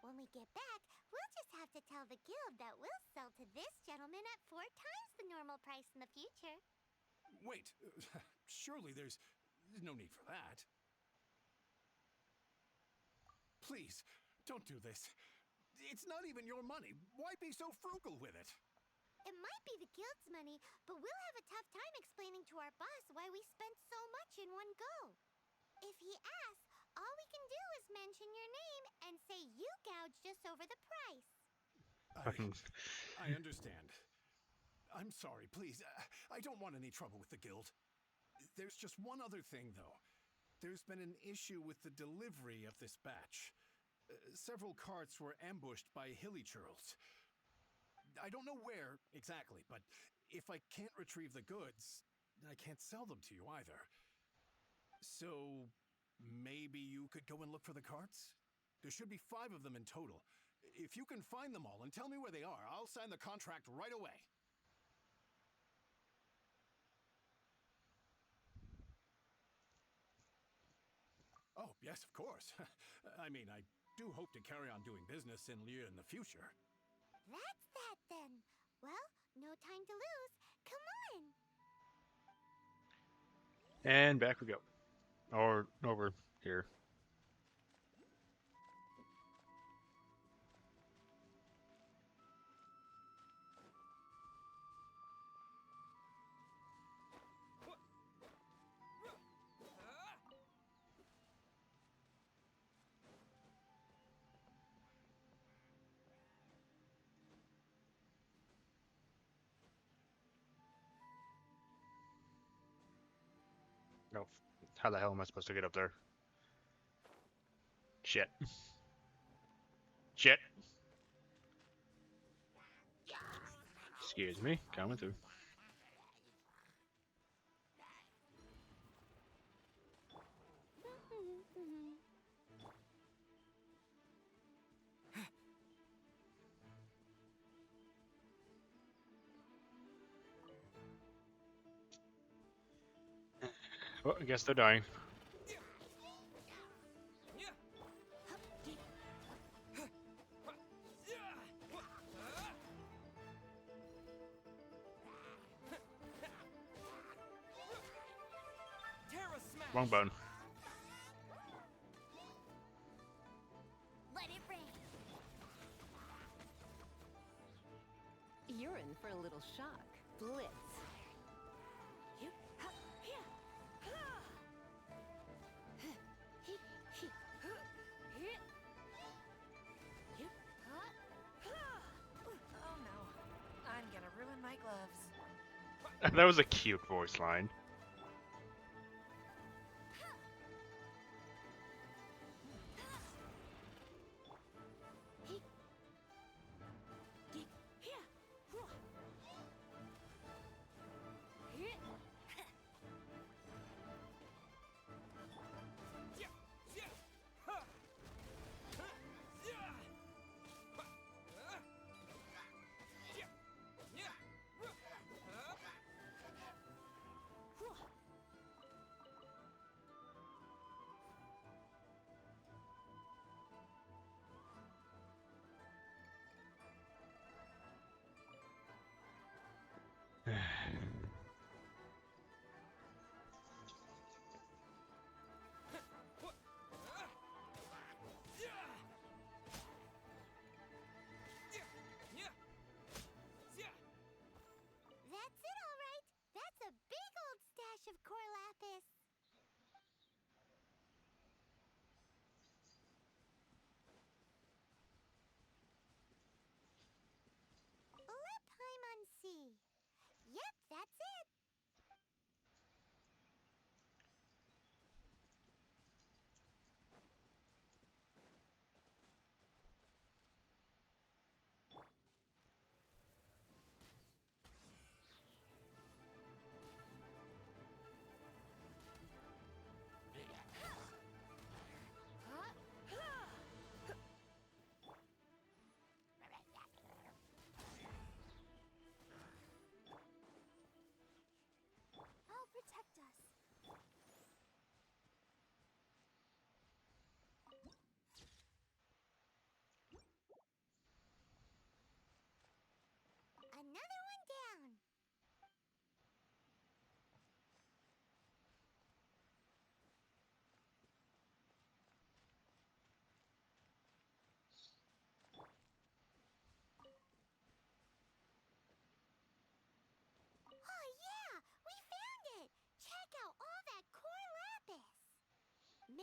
When we get back, we'll just have to tell the guild that we'll sell to this gentleman at 4 times the normal price in the future. Wait, surely there's no need for that. Please, don't do this. It's not even your money. Why be so frugal with it? It might be the guild's money, but we'll have a tough time explaining to our boss why we spent so much in one go. If he asks, all we can do is mention your name and say you gouged us over the price. I understand. I'm sorry, please. I don't want any trouble with the guild. There's just one other thing, though. There's been an issue with the delivery of this batch. Several carts were ambushed by hilly churls. I don't know where exactly, but if I can't retrieve the goods, I can't sell them to you either. So maybe you could go and look for the carts? There should be 5 of them in total. If you can find them all and tell me where they are, I'll sign the contract right away. Oh, yes, of course. I mean, I do hope to carry on doing business in Liyue in the future. That's that then. Well, no time to lose. Come on. And back we go. Or over here. No. How the hell am I supposed to get up there? Shit. Shit. Excuse me. Coming through. Well, I guess they're dying. Wrong button. Let it rain. You're in for a little shock. Blitz. Oh no. I'm gonna ruin my gloves. That was a cute voice line.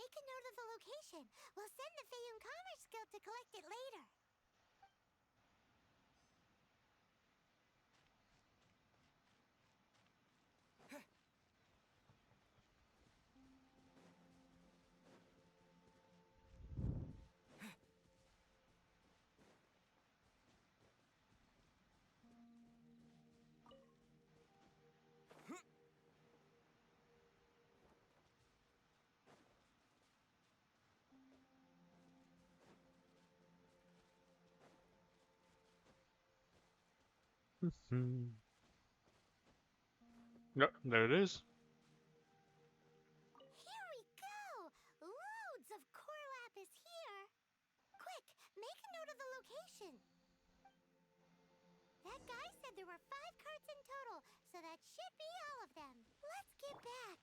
make a note of the location. We'll send the Fayum Commerce Guild to collect it later. No, there it is. Here we go! Loads of core lapis here! Quick, make a note of the location. That guy said there were 5 carts in total, so that should be all of them. Let's get back.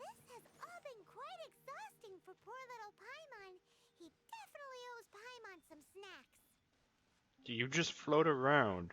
This has all been quite exhausting for poor little Paimon. He definitely owes Paimon some snacks. You just float around.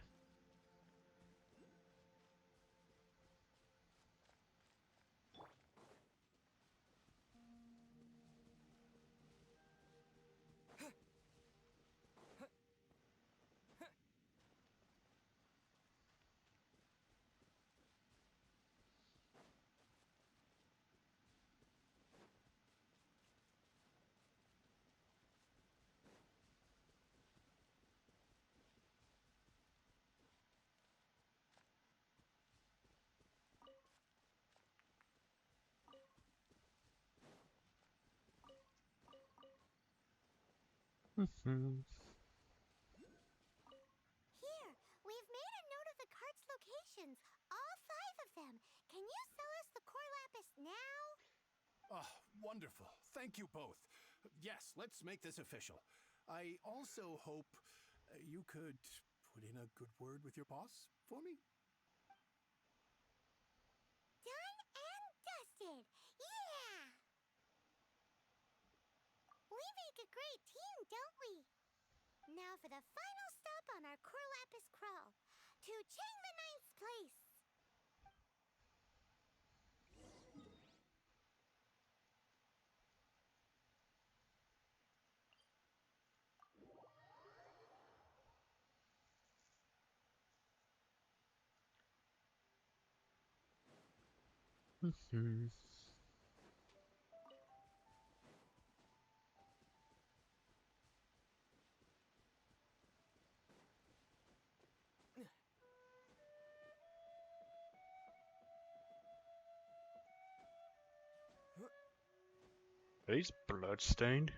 Here, we've made a note of the cart's locations. All 5 of them. Can you sell us the core lapis now? Oh, wonderful. Thank you both. Yes, let's make this official. I also hope you could put in a good word with your boss for me? Done and dusted. Yeah! We make a great team, don't we? Now for the final stop on our core lapis crawl. To Chang the Ninth's place. Are these blood-stained?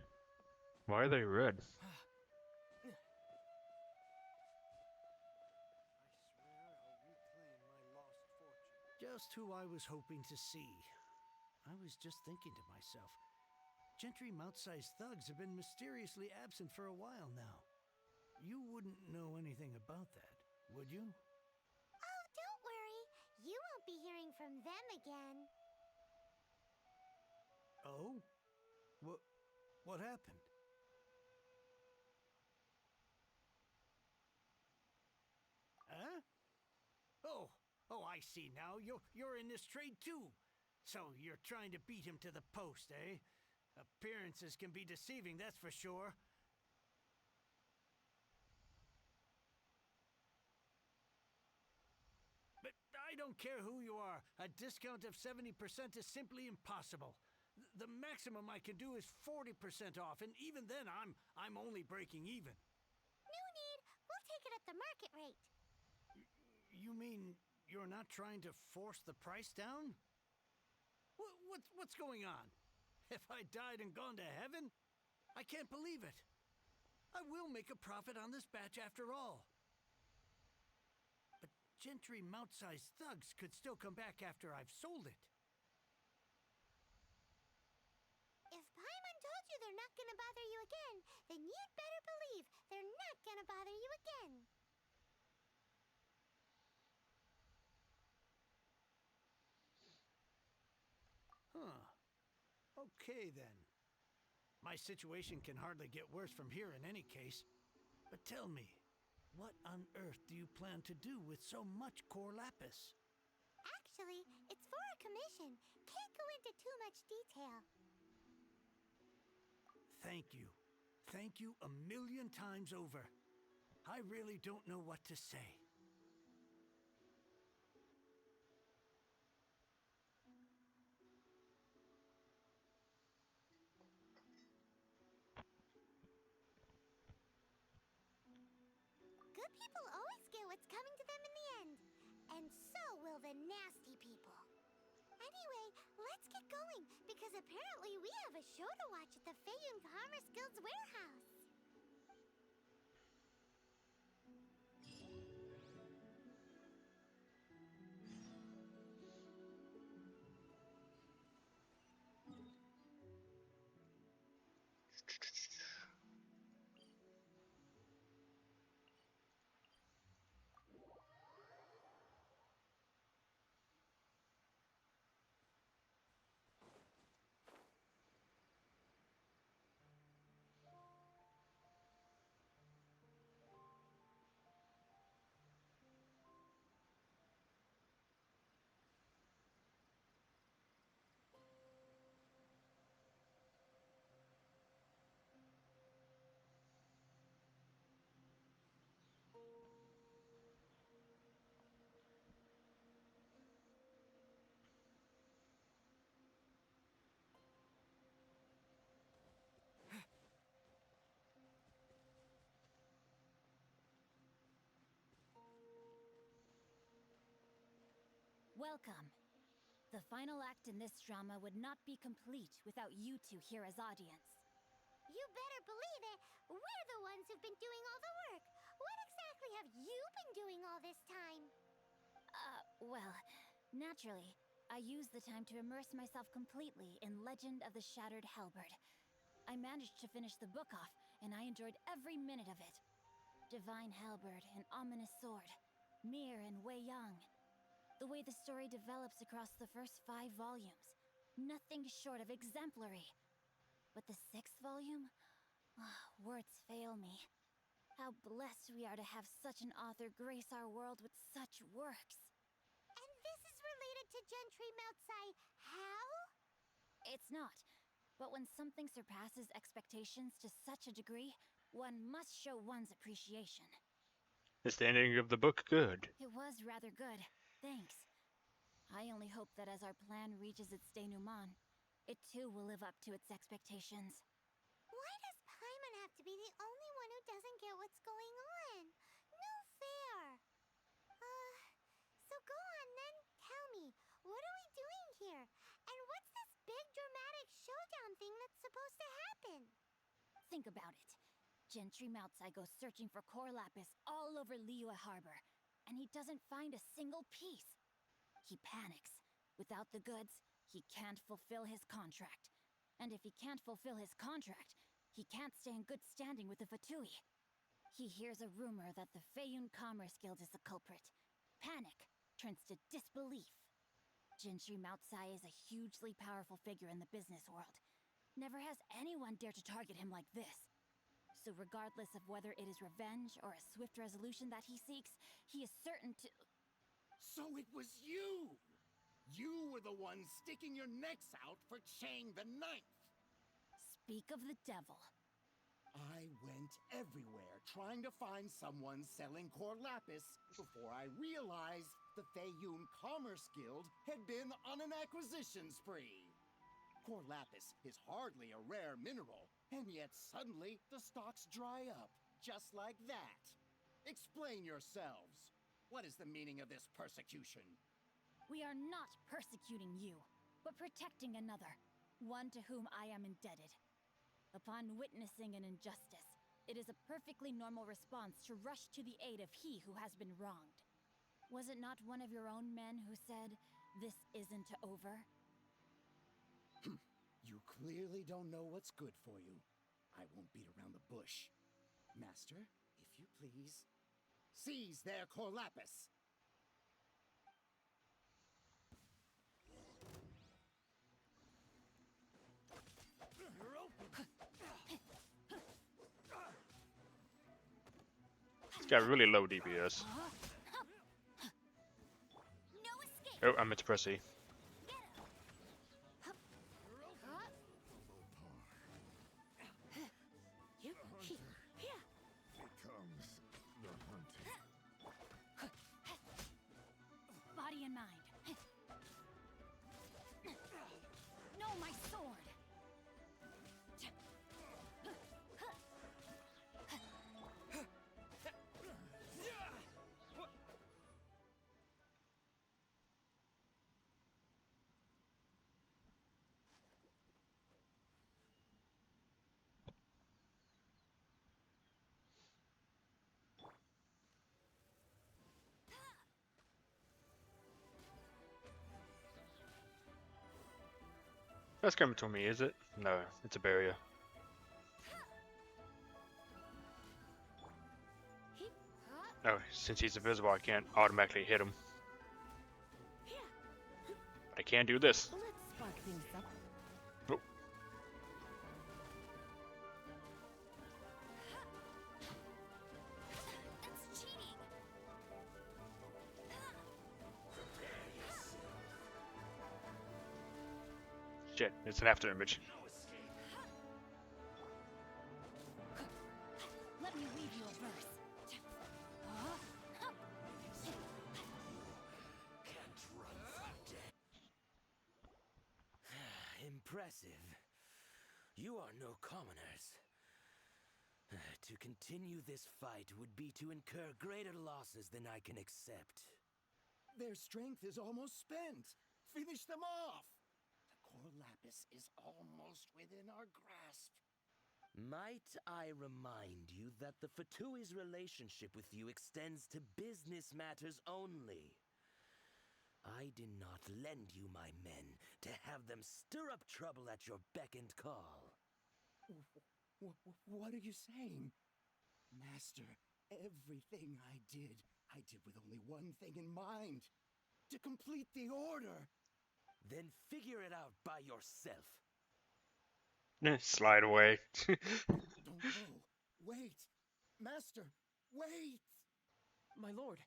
Why are they red? Just who I was hoping to see. I was just thinking to myself, Gentry mount-sized thugs have been mysteriously absent for a while now. You wouldn't know anything about that, would you? Oh, don't worry. You won't be hearing from them again. Oh? What happened? Huh? Oh, I see now. You're in this trade too. So you're trying to beat him to the post, eh? Appearances can be deceiving, that's for sure. But I don't care who you are. A discount of 70% is simply impossible. The maximum I can do is 40% off, and even then I'm only breaking even. No need. We'll take it at the market rate. You mean you're not trying to force the price down? What's going on? Have I died and gone to heaven? I can't believe it. I will make a profit on this batch after all. But Gentry mount-sized thugs could still come back after I've sold it. If Paimon told you they're not gonna bother you again, then you'd better believe they're not gonna bother you again. Huh. Okay, then. My situation can hardly get worse from here in any case. But tell me, what on earth do you plan to do with so much core lapis? actually. It's for a commission. Can't go into too much detail. Thank you. Thank you a million times over. I really don't know what to say. Good people always get what's coming to them in the end. And so will the nasty people. Anyway, let's get going, because apparently we have a show to watch at the Feiyun Commerce Guild's warehouse. Welcome. The final act in this drama would not be complete without you two here as audience. You better believe it. We're the ones who've been doing all the work. What exactly have you been doing all this time? Well, naturally, I used the time to immerse myself completely in Legend of the Shattered Halberd. I managed to finish the book off, and I enjoyed every minute of it. Divine Halberd, an ominous sword, Mir and Wei Yang. The way the story develops across the first 5 volumes, nothing short of exemplary. But the 6th volume? Words fail me. How blessed we are to have such an author grace our world with such works. And this is related to Gentry Moutsai how? It's not. But when something surpasses expectations to such a degree, one must show one's appreciation. Is the ending of the book good? It was rather good. Thanks. I only hope that as our plan reaches its denouement, it too will live up to its expectations. Why does Paimon have to be the only one who doesn't get what's going on? No fair. So go on then, tell me, what are we doing here? And what's this big dramatic showdown thing that's supposed to happen? Think about it. Gentry Moutsai goes searching for core lapis all over Liyue Harbor, and he doesn't find a single piece. He panics. Without the goods, he can't fulfill his contract. And if he can't fulfill his contract, he can't stay in good standing with the Fatui. He hears a rumor that the Feiyun Commerce Guild is the culprit. Panic turns to disbelief. Gentry Moutsai is a hugely powerful figure in the business world. Never has anyone dared to target him like this. So regardless of whether it is revenge or a swift resolution that he seeks, he is certain to... So it was you! You were the one sticking your necks out for Chang the Ninth! Speak of the devil. I went everywhere trying to find someone selling core lapis before I realized the Feiyun Commerce Guild had been on an acquisition spree. Core lapis is hardly a rare mineral, and yet suddenly the stocks dry up, just like that. Explain yourselves. What is the meaning of this persecution? We are not persecuting you, but protecting another, one to whom I am indebted. Upon witnessing an injustice, it is a perfectly normal response to rush to the aid of he who has been wronged. Was it not one of your own men who said, "This isn't over"? You clearly don't know what's good for you. I won't beat around the bush. Master, if you please, seize their core lapis! It's got really low DPS. Oh, I meant to press E. Body and mind. No, my sword. That's coming to me, is it? No, it's a barrier. No, since he's invisible, I can't automatically hit him. But I can do this. Let's spark things up. Oh. That's cheating. Shit, it's an after image. Let me weave you a verse. Impressive. You are no commoners. To continue this fight would be to incur greater losses than I can accept. Their strength is almost spent. Finish them off. The core lapis is almost within our grasp. Might I remind you that the Fatui's relationship with you extends to business matters only? I did not lend you my men to have them stir up trouble at your beck and call. What are you saying? Master, everything I did with only one thing in mind. To complete the order. Then figure it out by yourself. Slide away. Don't go. Wait. Master, wait. My lord,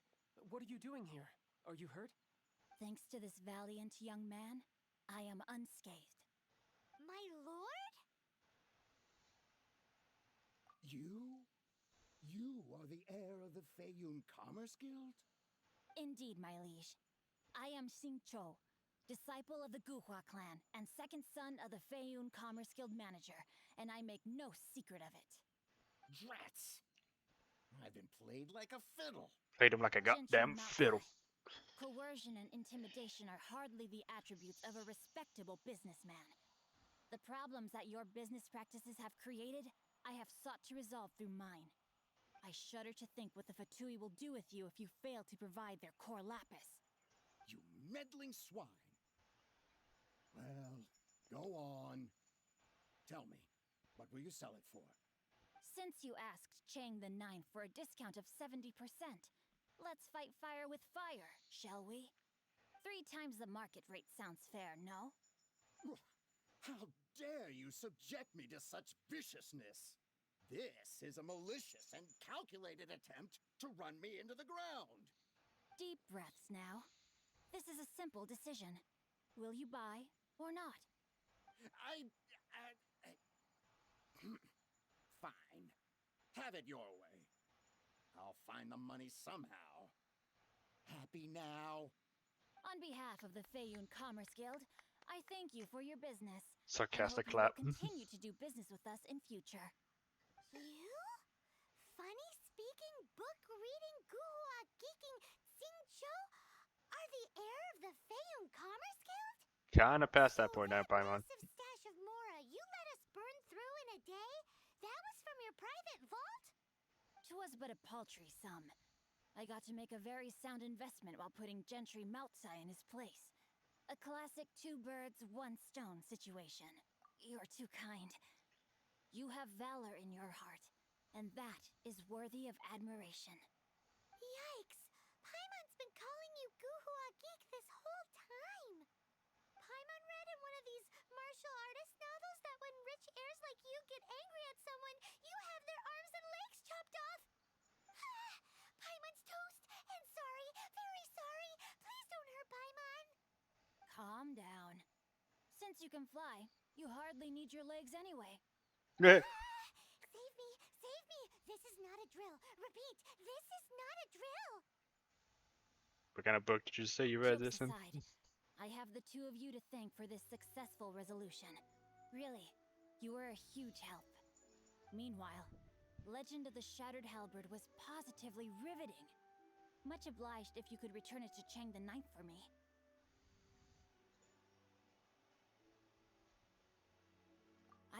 what are you doing here? Are you hurt? Thanks to this valiant young man, I am unscathed. My lord? You are the heir of the Feiyun Commerce Guild? Indeed, my liege. I am Xingqiu, disciple of the Guhua clan and second son of the Feiyun Commerce Guild manager, and I make no secret of it. Drats! I've been played like a fiddle. Played him like a goddamn fiddle. Coercion and intimidation are hardly the attributes of a respectable businessman. The problems that your business practices have created, I have sought to resolve through mine. I shudder to think what the Fatui will do with you if you fail to provide their core lapis. You meddling swine. Well, go on. Tell me, what will you sell it for? Since you asked Chang the Ninth for a discount of 70%, let's fight fire with fire, shall we? 3 times the market rate sounds fair, no? How dare you subject me to such viciousness? This is a malicious and calculated attempt to run me into the ground. Deep breaths now. This is a simple decision. Will you buy or not? Fine. Have it your way. I'll find the money somehow. Happy now? On behalf of the Feiyun Commerce Guild, I thank you for your business. Sarcastic and clap. hope you will continue to do business with us in future. You? Funny speaking, book reading, guhua geeking Xingqiu are the heir of the Feiyun Commerce Guild? Kinda past that point now, Paimon. Massive stash of Mora you let us burn through in a day? That was from your private vault? 'Twas but a paltry sum. I got to make a very sound investment while putting Gentry Maltsai in his place. A classic 2 birds, 1 stone situation. You're too kind. You have valor in your heart, and that is worthy of admiration. Yikes! Paimon's been calling you guhua geek this whole time. Paimon read in one of these martial artist novels that when rich heirs like you get angry at someone, you have their arms and legs chopped off. Paimon's toast, and sorry, very sorry. Please don't hurt Paimon. Calm down. Since you can fly, you hardly need your legs anyway. Save me! Save me! This is not a drill. Repeat, this is not a drill. What kind of book did you say you read Jokes this in? aside, I have the two of you to thank for this successful resolution. Really, you were a huge help. Meanwhile, Legend of the Shattered Halberd was positively riveting. Much obliged if you could return it to Chang the Ninth for me.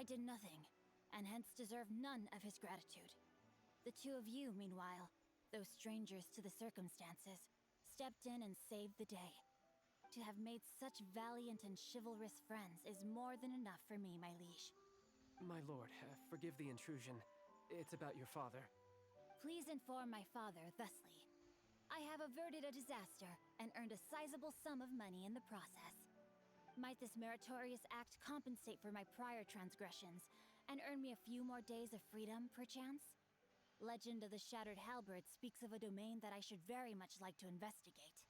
I did nothing, and hence deserve none of his gratitude. The two of you, meanwhile, though strangers to the circumstances, stepped in and saved the day. To have made such valiant and chivalrous friends is more than enough for me, my liege. My lord, forgive the intrusion. It's about your father. Please inform my father thusly. I have averted a disaster and earned a sizable sum of money in the process. Might this meritorious act compensate for my prior transgressions and earn me a few more days of freedom, perchance? Legend of the Shattered Halberd speaks of a domain that I should very much like to investigate.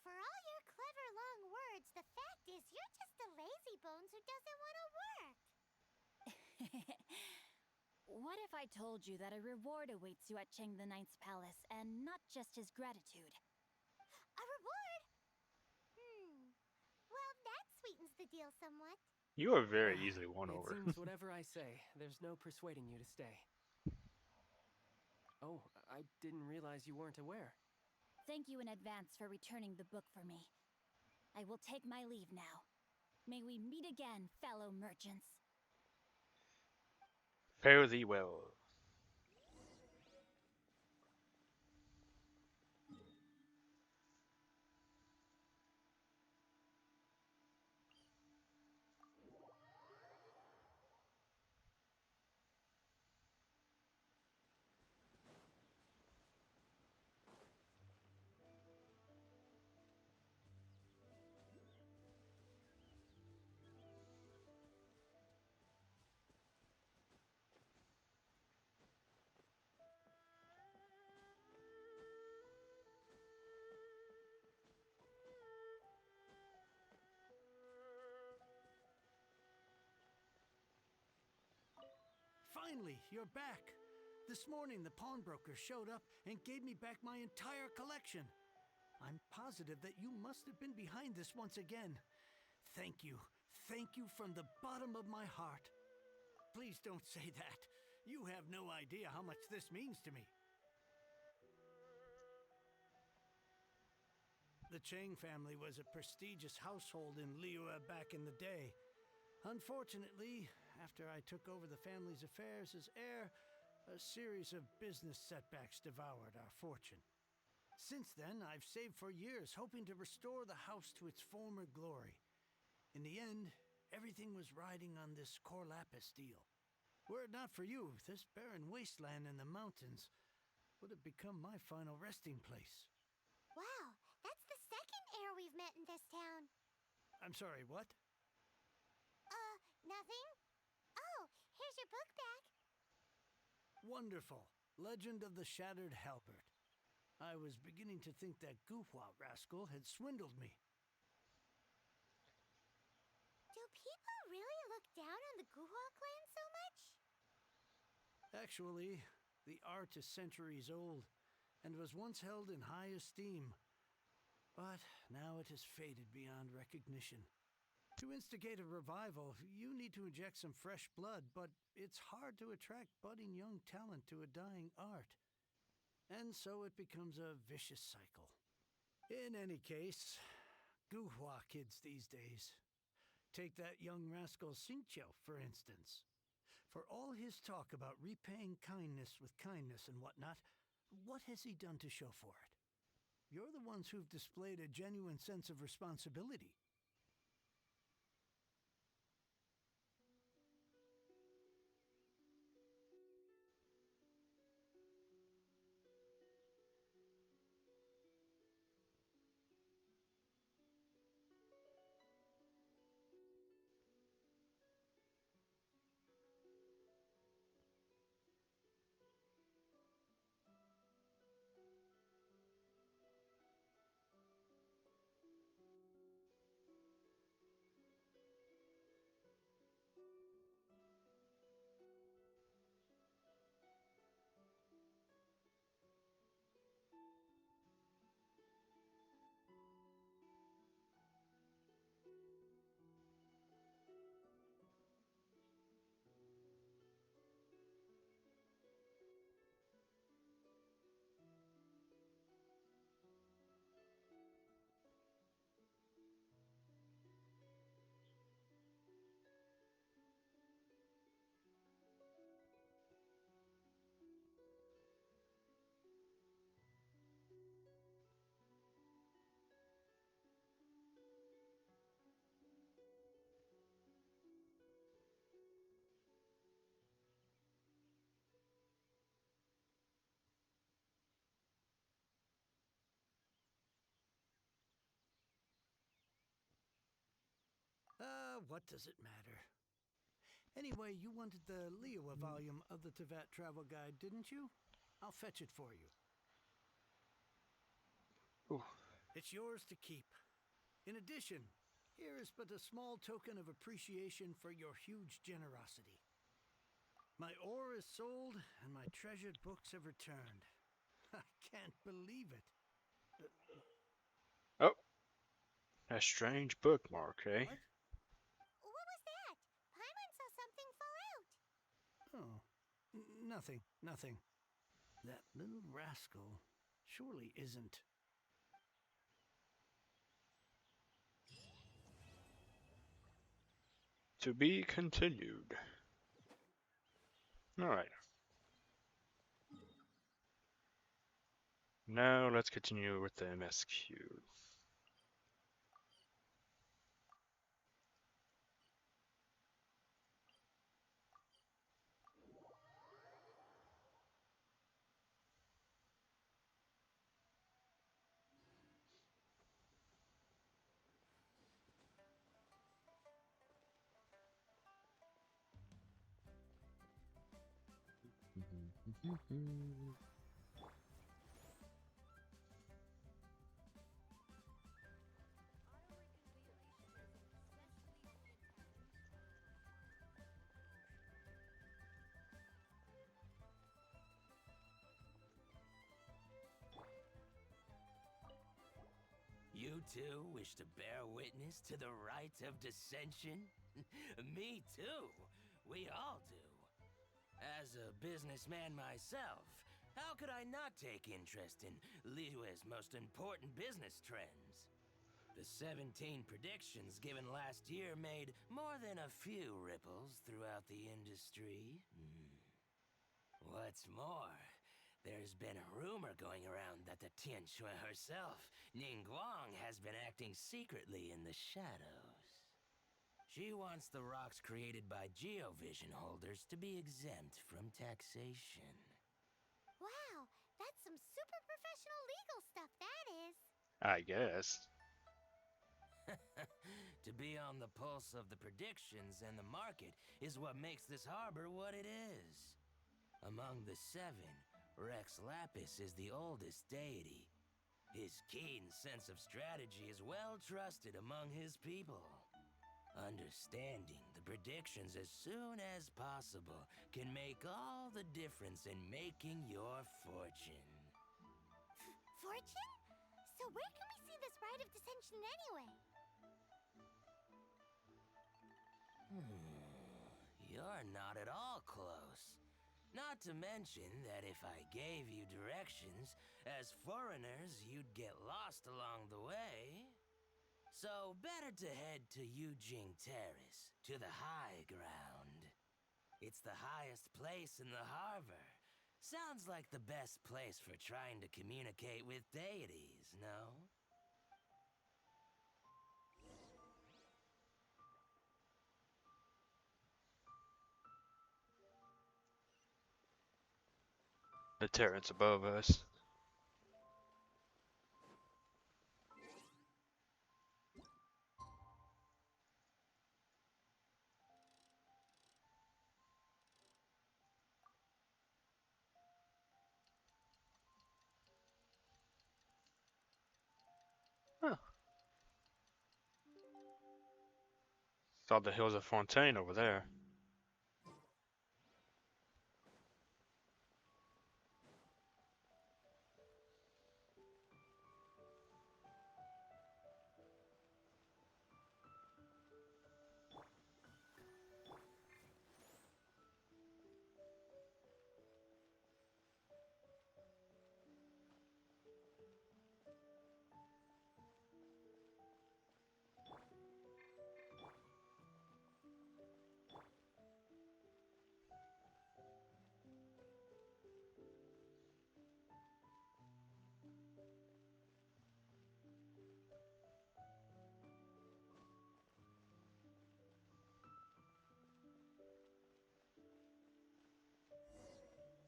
For all your clever long words, the fact is you're just a lazy bones who doesn't want to work. What if I told you that a reward awaits you at Chang the Ninth's palace, and not just his gratitude? A reward? Well, that sweetens the deal somewhat. You are very easily won It over. seems whatever I say, there's no persuading you to stay. Oh, I didn't realize you weren't aware. Thank you in advance for returning the book for me. I will take my leave now. May we meet again, fellow merchants. Fare thee well. Finally, you're back. This morning, the pawnbroker showed up and gave me back my entire collection. I'm positive that you must have been behind this once again. Thank you. Thank you from the bottom of my heart. Please don't say that. You have no idea how much this means to me. The Chang family was a prestigious household in Liyue back in the day. Unfortunately, after I took over the family's affairs as heir, a series of business setbacks devoured our fortune. Since then, I've saved for years, hoping to restore the house to its former glory. In the end, everything was riding on this Corlapis deal. Were it not for you, this barren wasteland in the mountains would have become my final resting place. Wow, that's the second heir we've met in this town. I'm sorry, what? Nothing? Oh, here's your book back. Wonderful. Legend of the Shattered Halberd. I was beginning to think that Guhua rascal had swindled me. Do people really look down on the Guhua clan so much? Actually, the art is centuries old and was once held in high esteem. But now it has faded beyond recognition. To instigate a revival, you need to inject some fresh blood, but it's hard to attract budding young talent to a dying art. And so it becomes a vicious cycle. In any case, Guhua kids these days. Take that young rascal Xingqiu, for instance. For all his talk about repaying kindness with kindness and whatnot, what has he done to show for it? You're the ones who've displayed a genuine sense of responsibility. What does it matter? Anyway, you wanted the Liyue volume of the Teyvat travel guide, didn't you? I'll fetch it for you. Ooh. It's yours to keep. In addition, here is but a small token of appreciation for your huge generosity. My ore is sold, and my treasured books have returned. I can't believe it. Oh, a strange bookmark, eh? What? What was that? Paimon saw something fall out. Oh, nothing, nothing. That little rascal surely isn't. To be continued. Alright. Now let's continue with the MSQ. You too wish to bear witness to the rite of dissension? Me too. We all do. As a businessman myself, how could I not take interest in Liyue's most important business trends? The 17 predictions given last year made more than a few ripples throughout the industry. What's more, there's been a rumor going around that the Tianshui herself, Ningguang, has been acting secretly in the shadows. She wants the rocks created by Geovision holders to be exempt from taxation. Wow, that's some super professional legal stuff, that is. I guess. To be on the pulse of the predictions and the market is what makes this harbor what it is. Among the 7, Rex Lapis is the oldest deity. His keen sense of strategy is well trusted among his people. Understanding the predictions as soon as possible can make all the difference in making your fortune. Fortune? So where can we see this rite of dissension anyway? You're not at all close. Not to mention that if I gave you directions, as foreigners, you'd get lost along the way. So better to head to Yujing Terrace, to the high ground. It's the highest place in the harbor. Sounds like the best place for trying to communicate with deities, no? The terrace above us. Huh. Saw the hills of Fontaine over there.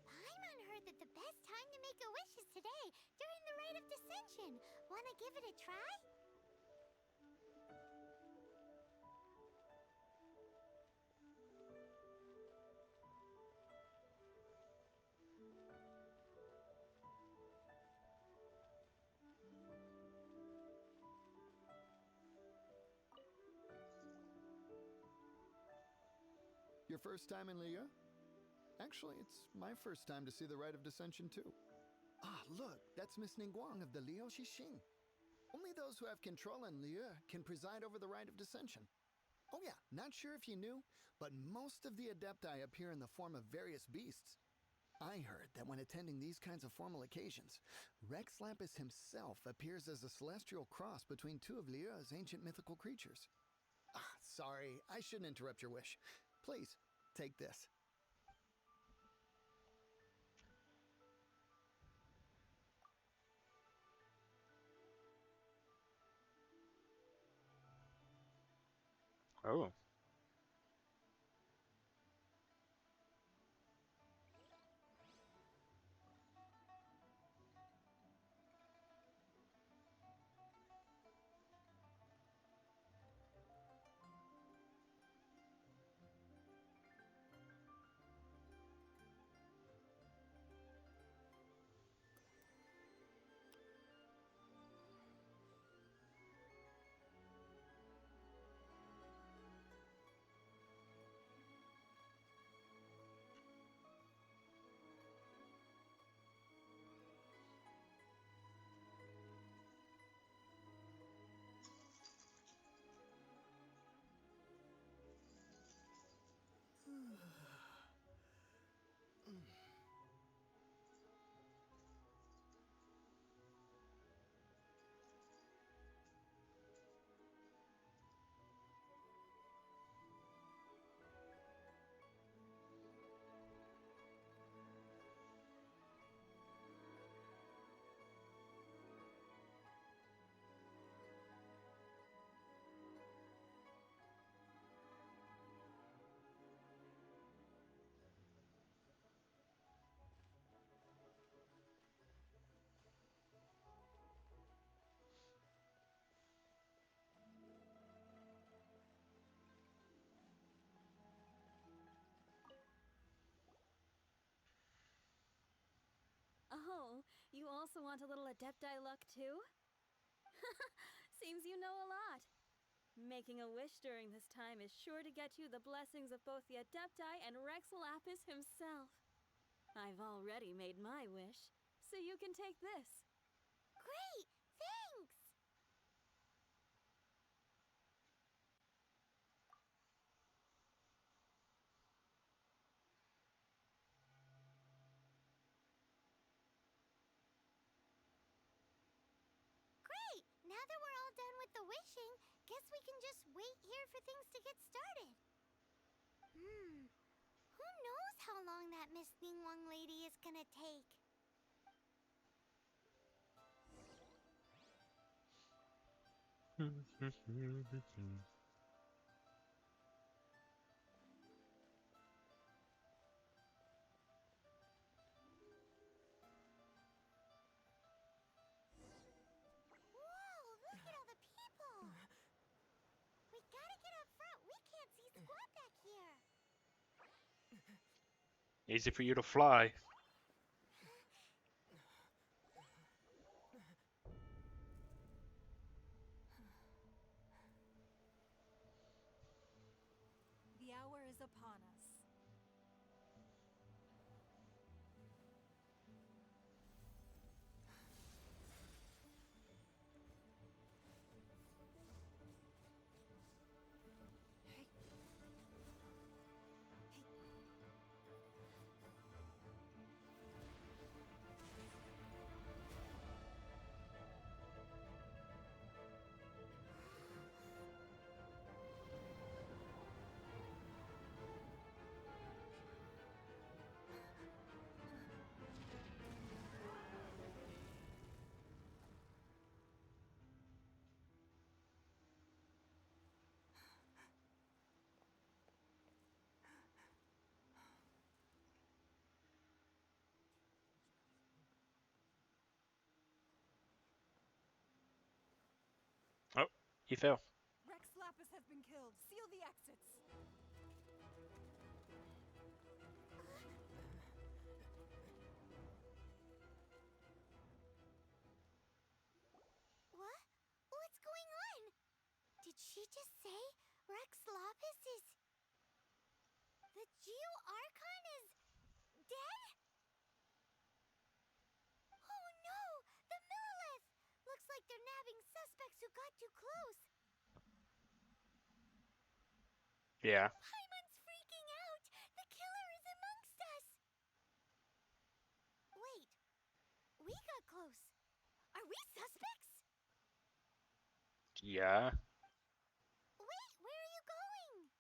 Paimon heard that the best time to make a wish is today, during the rite of dissension. Wanna give it a try? Your first time in Liyue? Actually, it's my first time to see the Rite of Descension, too. Ah, look, that's Miss Ningguang of the Liu Xixing. Only those who have control in Liyue can preside over the Rite of Descension. Oh yeah, not sure if you knew, but most of the Adepti appear in the form of various beasts. I heard that when attending these kinds of formal occasions, Rex Lapis himself appears as a celestial cross between two of Liyue's ancient mythical creatures. Ah, sorry, I shouldn't interrupt your wish. Please, take this. Oh. Oh, you also want a little Adepti luck too? Seems you know a lot. Making a wish during this time is sure to get you the blessings of both the Adepti and Rex Lapis himself. I've already made my wish, so you can take this. Great! Thanks! Great! Now that we're all done with the wishing, guess we can just wait here for things to get started. Who knows how long that Miss Ningguang lady is gonna take? Whoa, look at all the people! We gotta get up front. We can't see squat back here. Easy for you to fly. The hour is upon us. Oh, he fell. Rex Lapis has been killed. Seal the exits. What? What's going on? Did she just say Rex Lapis is... The Geo Archon is dead? Oh no! The Millilith! Looks like they're nabbing suspects who got too close. Yeah. Paimon's freaking out! The killer is amongst us! Wait. We got close. Are we suspects? Yeah. Wait, where are you going?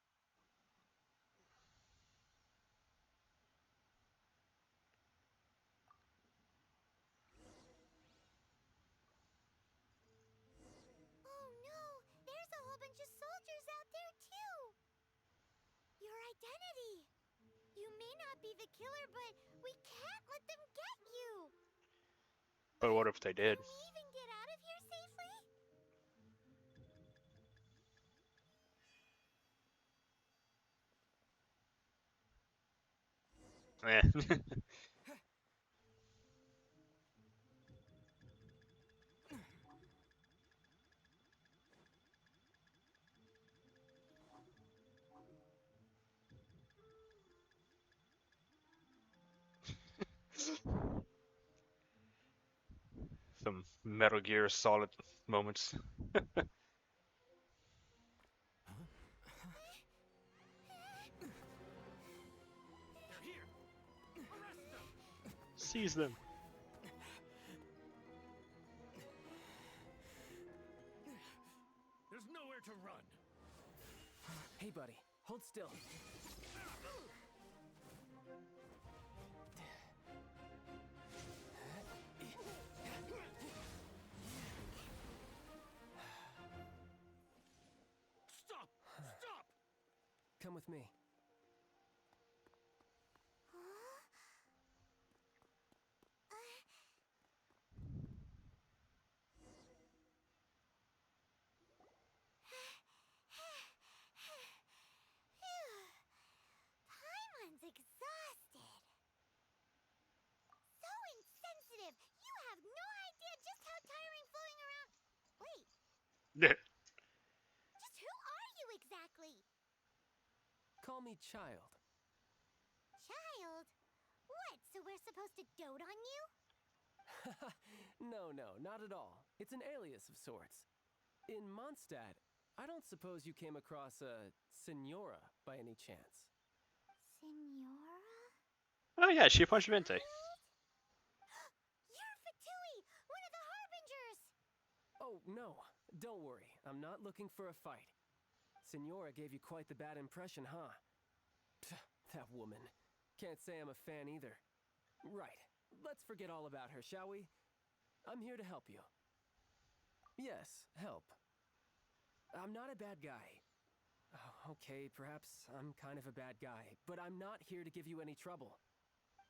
Oh no! There's a whole bunch of soldiers out there too! Your identity! You may not be the killer, but we can't let them get you! But what if they did? Can we even get out of here safely? Eh. Some Metal Gear Solid moments. They're here! Arrest them! Seize them. There's nowhere to run. Hey, buddy, hold still. Stop! Stop! Come with me. Paimon's exhausted. So insensitive! You have no idea just how tiring floating around. Wait, just who are you exactly? Call me Child. Child? What, so we're supposed to dote on you? No, not at all. It's an alias of sorts. In Mondstadt, I don't suppose you came across a Senora by any chance. Senora? Oh yeah, she punched Vente. You're Fatui, one of the Harbingers! Oh, no. Don't worry. I'm not looking for a fight. Senora gave you quite the bad impression, huh? Pfft, that woman. Can't say I'm a fan either. Right. Let's forget all about her, shall we? I'm here to help you. Yes, help. I'm not a bad guy. Oh, okay, perhaps I'm kind of a bad guy, but I'm not here to give you any trouble.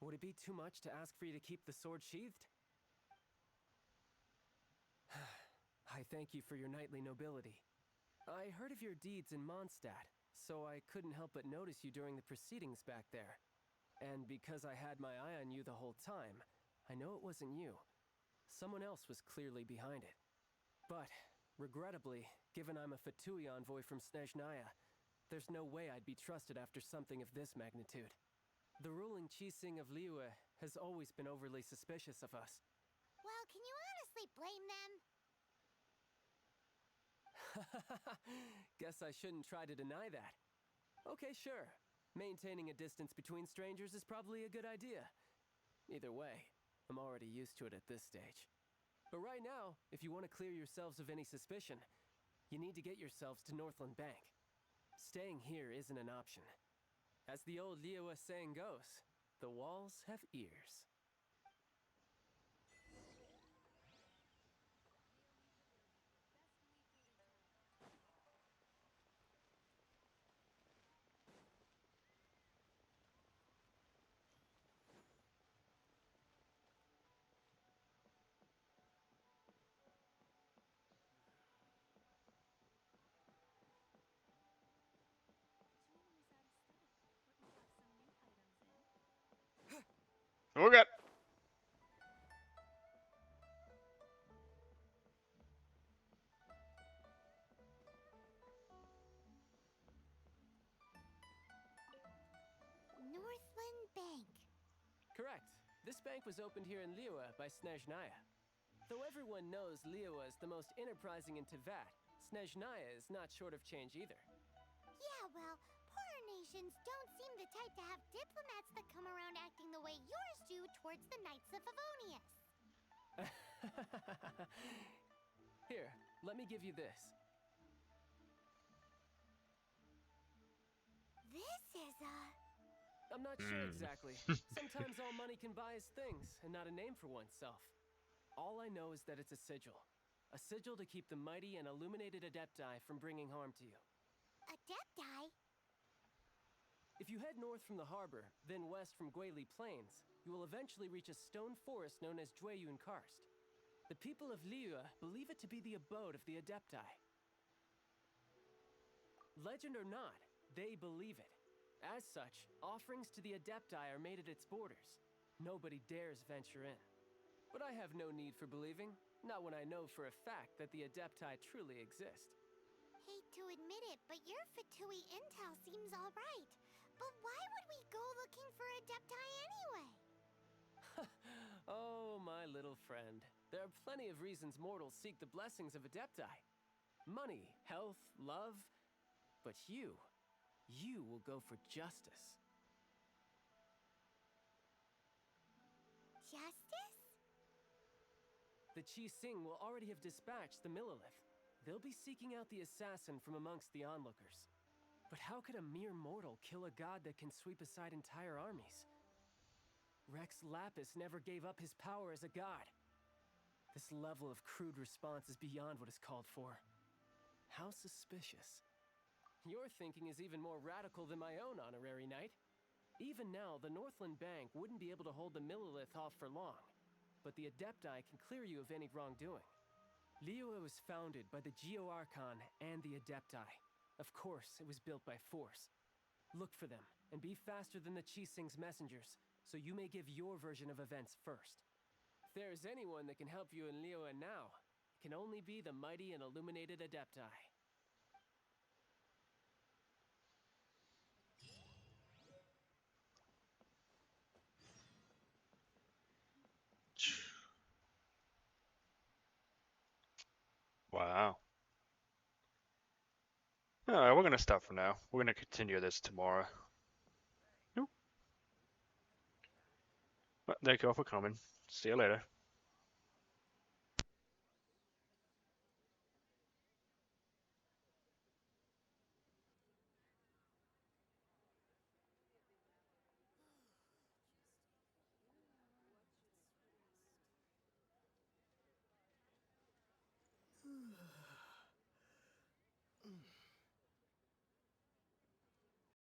Would it be too much to ask for you to keep the sword sheathed? I thank you for your knightly nobility. I heard of your deeds in Mondstadt, so I couldn't help but notice you during the proceedings back there. And because I had my eye on you the whole time, I know it wasn't you. Someone else was clearly behind it. But, regrettably, given I'm a Fatui envoy from Snezhnaya, there's no way I'd be trusted after something of this magnitude. The ruling Qixing of Liyue has always been overly suspicious of us. Well, can you honestly blame them? Guess I shouldn't try to deny that. Okay, sure. Maintaining a distance between strangers is probably a good idea. Either way, I'm already used to it at this stage. But right now, if you want to clear yourselves of any suspicion, you need to get yourselves to Northland Bank. Staying here isn't an option. As the old Liyue saying goes, the walls have ears. Okay. Correct. This bank was opened here in Liyue by Snezhnaya. Though everyone knows Liyue is the most enterprising in Teyvat, Snezhnaya is not short of change either. Yeah, well, poorer nations don't seem the type to have diplomats that come around acting the way yours do towards the Knights of Favonius. Here, let me give you this. This is I'm not sure exactly. Sometimes all money can buy is things, and not a name for oneself. All I know is that it's a sigil. A sigil to keep the mighty and illuminated Adepti from bringing harm to you. Adepti? If you head north from the harbor, then west from Guili Plains, you will eventually reach a stone forest known as Jueyun Karst. The people of Liyue believe it to be the abode of the Adepti. Legend or not, they believe it. As such, offerings to the Adepti are made at its borders. Nobody dares venture in. But I have no need for believing, not when I know for a fact that the Adepti truly exist. Hate to admit it, but your Fatui intel seems alright. But why would we go looking for Adepti anyway? Oh, my little friend. There are plenty of reasons mortals seek the blessings of Adepti. Money, health, love. But you will go for justice. Justice? The Qi-Sing will already have dispatched the Millelith. They'll be seeking out the assassin from amongst the onlookers. But how could a mere mortal kill a god that can sweep aside entire armies? Rex Lapis never gave up his power as a god. This level of crude response is beyond what is called for. How suspicious. Your thinking is even more radical than my own, honorary knight. Even now, the Northland Bank wouldn't be able to hold the Millelith off for long, but the Adepti can clear you of any wrongdoing. Liyue was founded by the Geo-Archon and the Adepti. Of course, it was built by force. Look for them, and be faster than the Qi-Sing's messengers, so you may give your version of events first. If there is anyone that can help you in Liyue now, it can only be the mighty and illuminated Adepti. Wow. Alright, we're gonna stop for now. We're gonna continue this tomorrow. Nope. But thank you all for coming. See you later.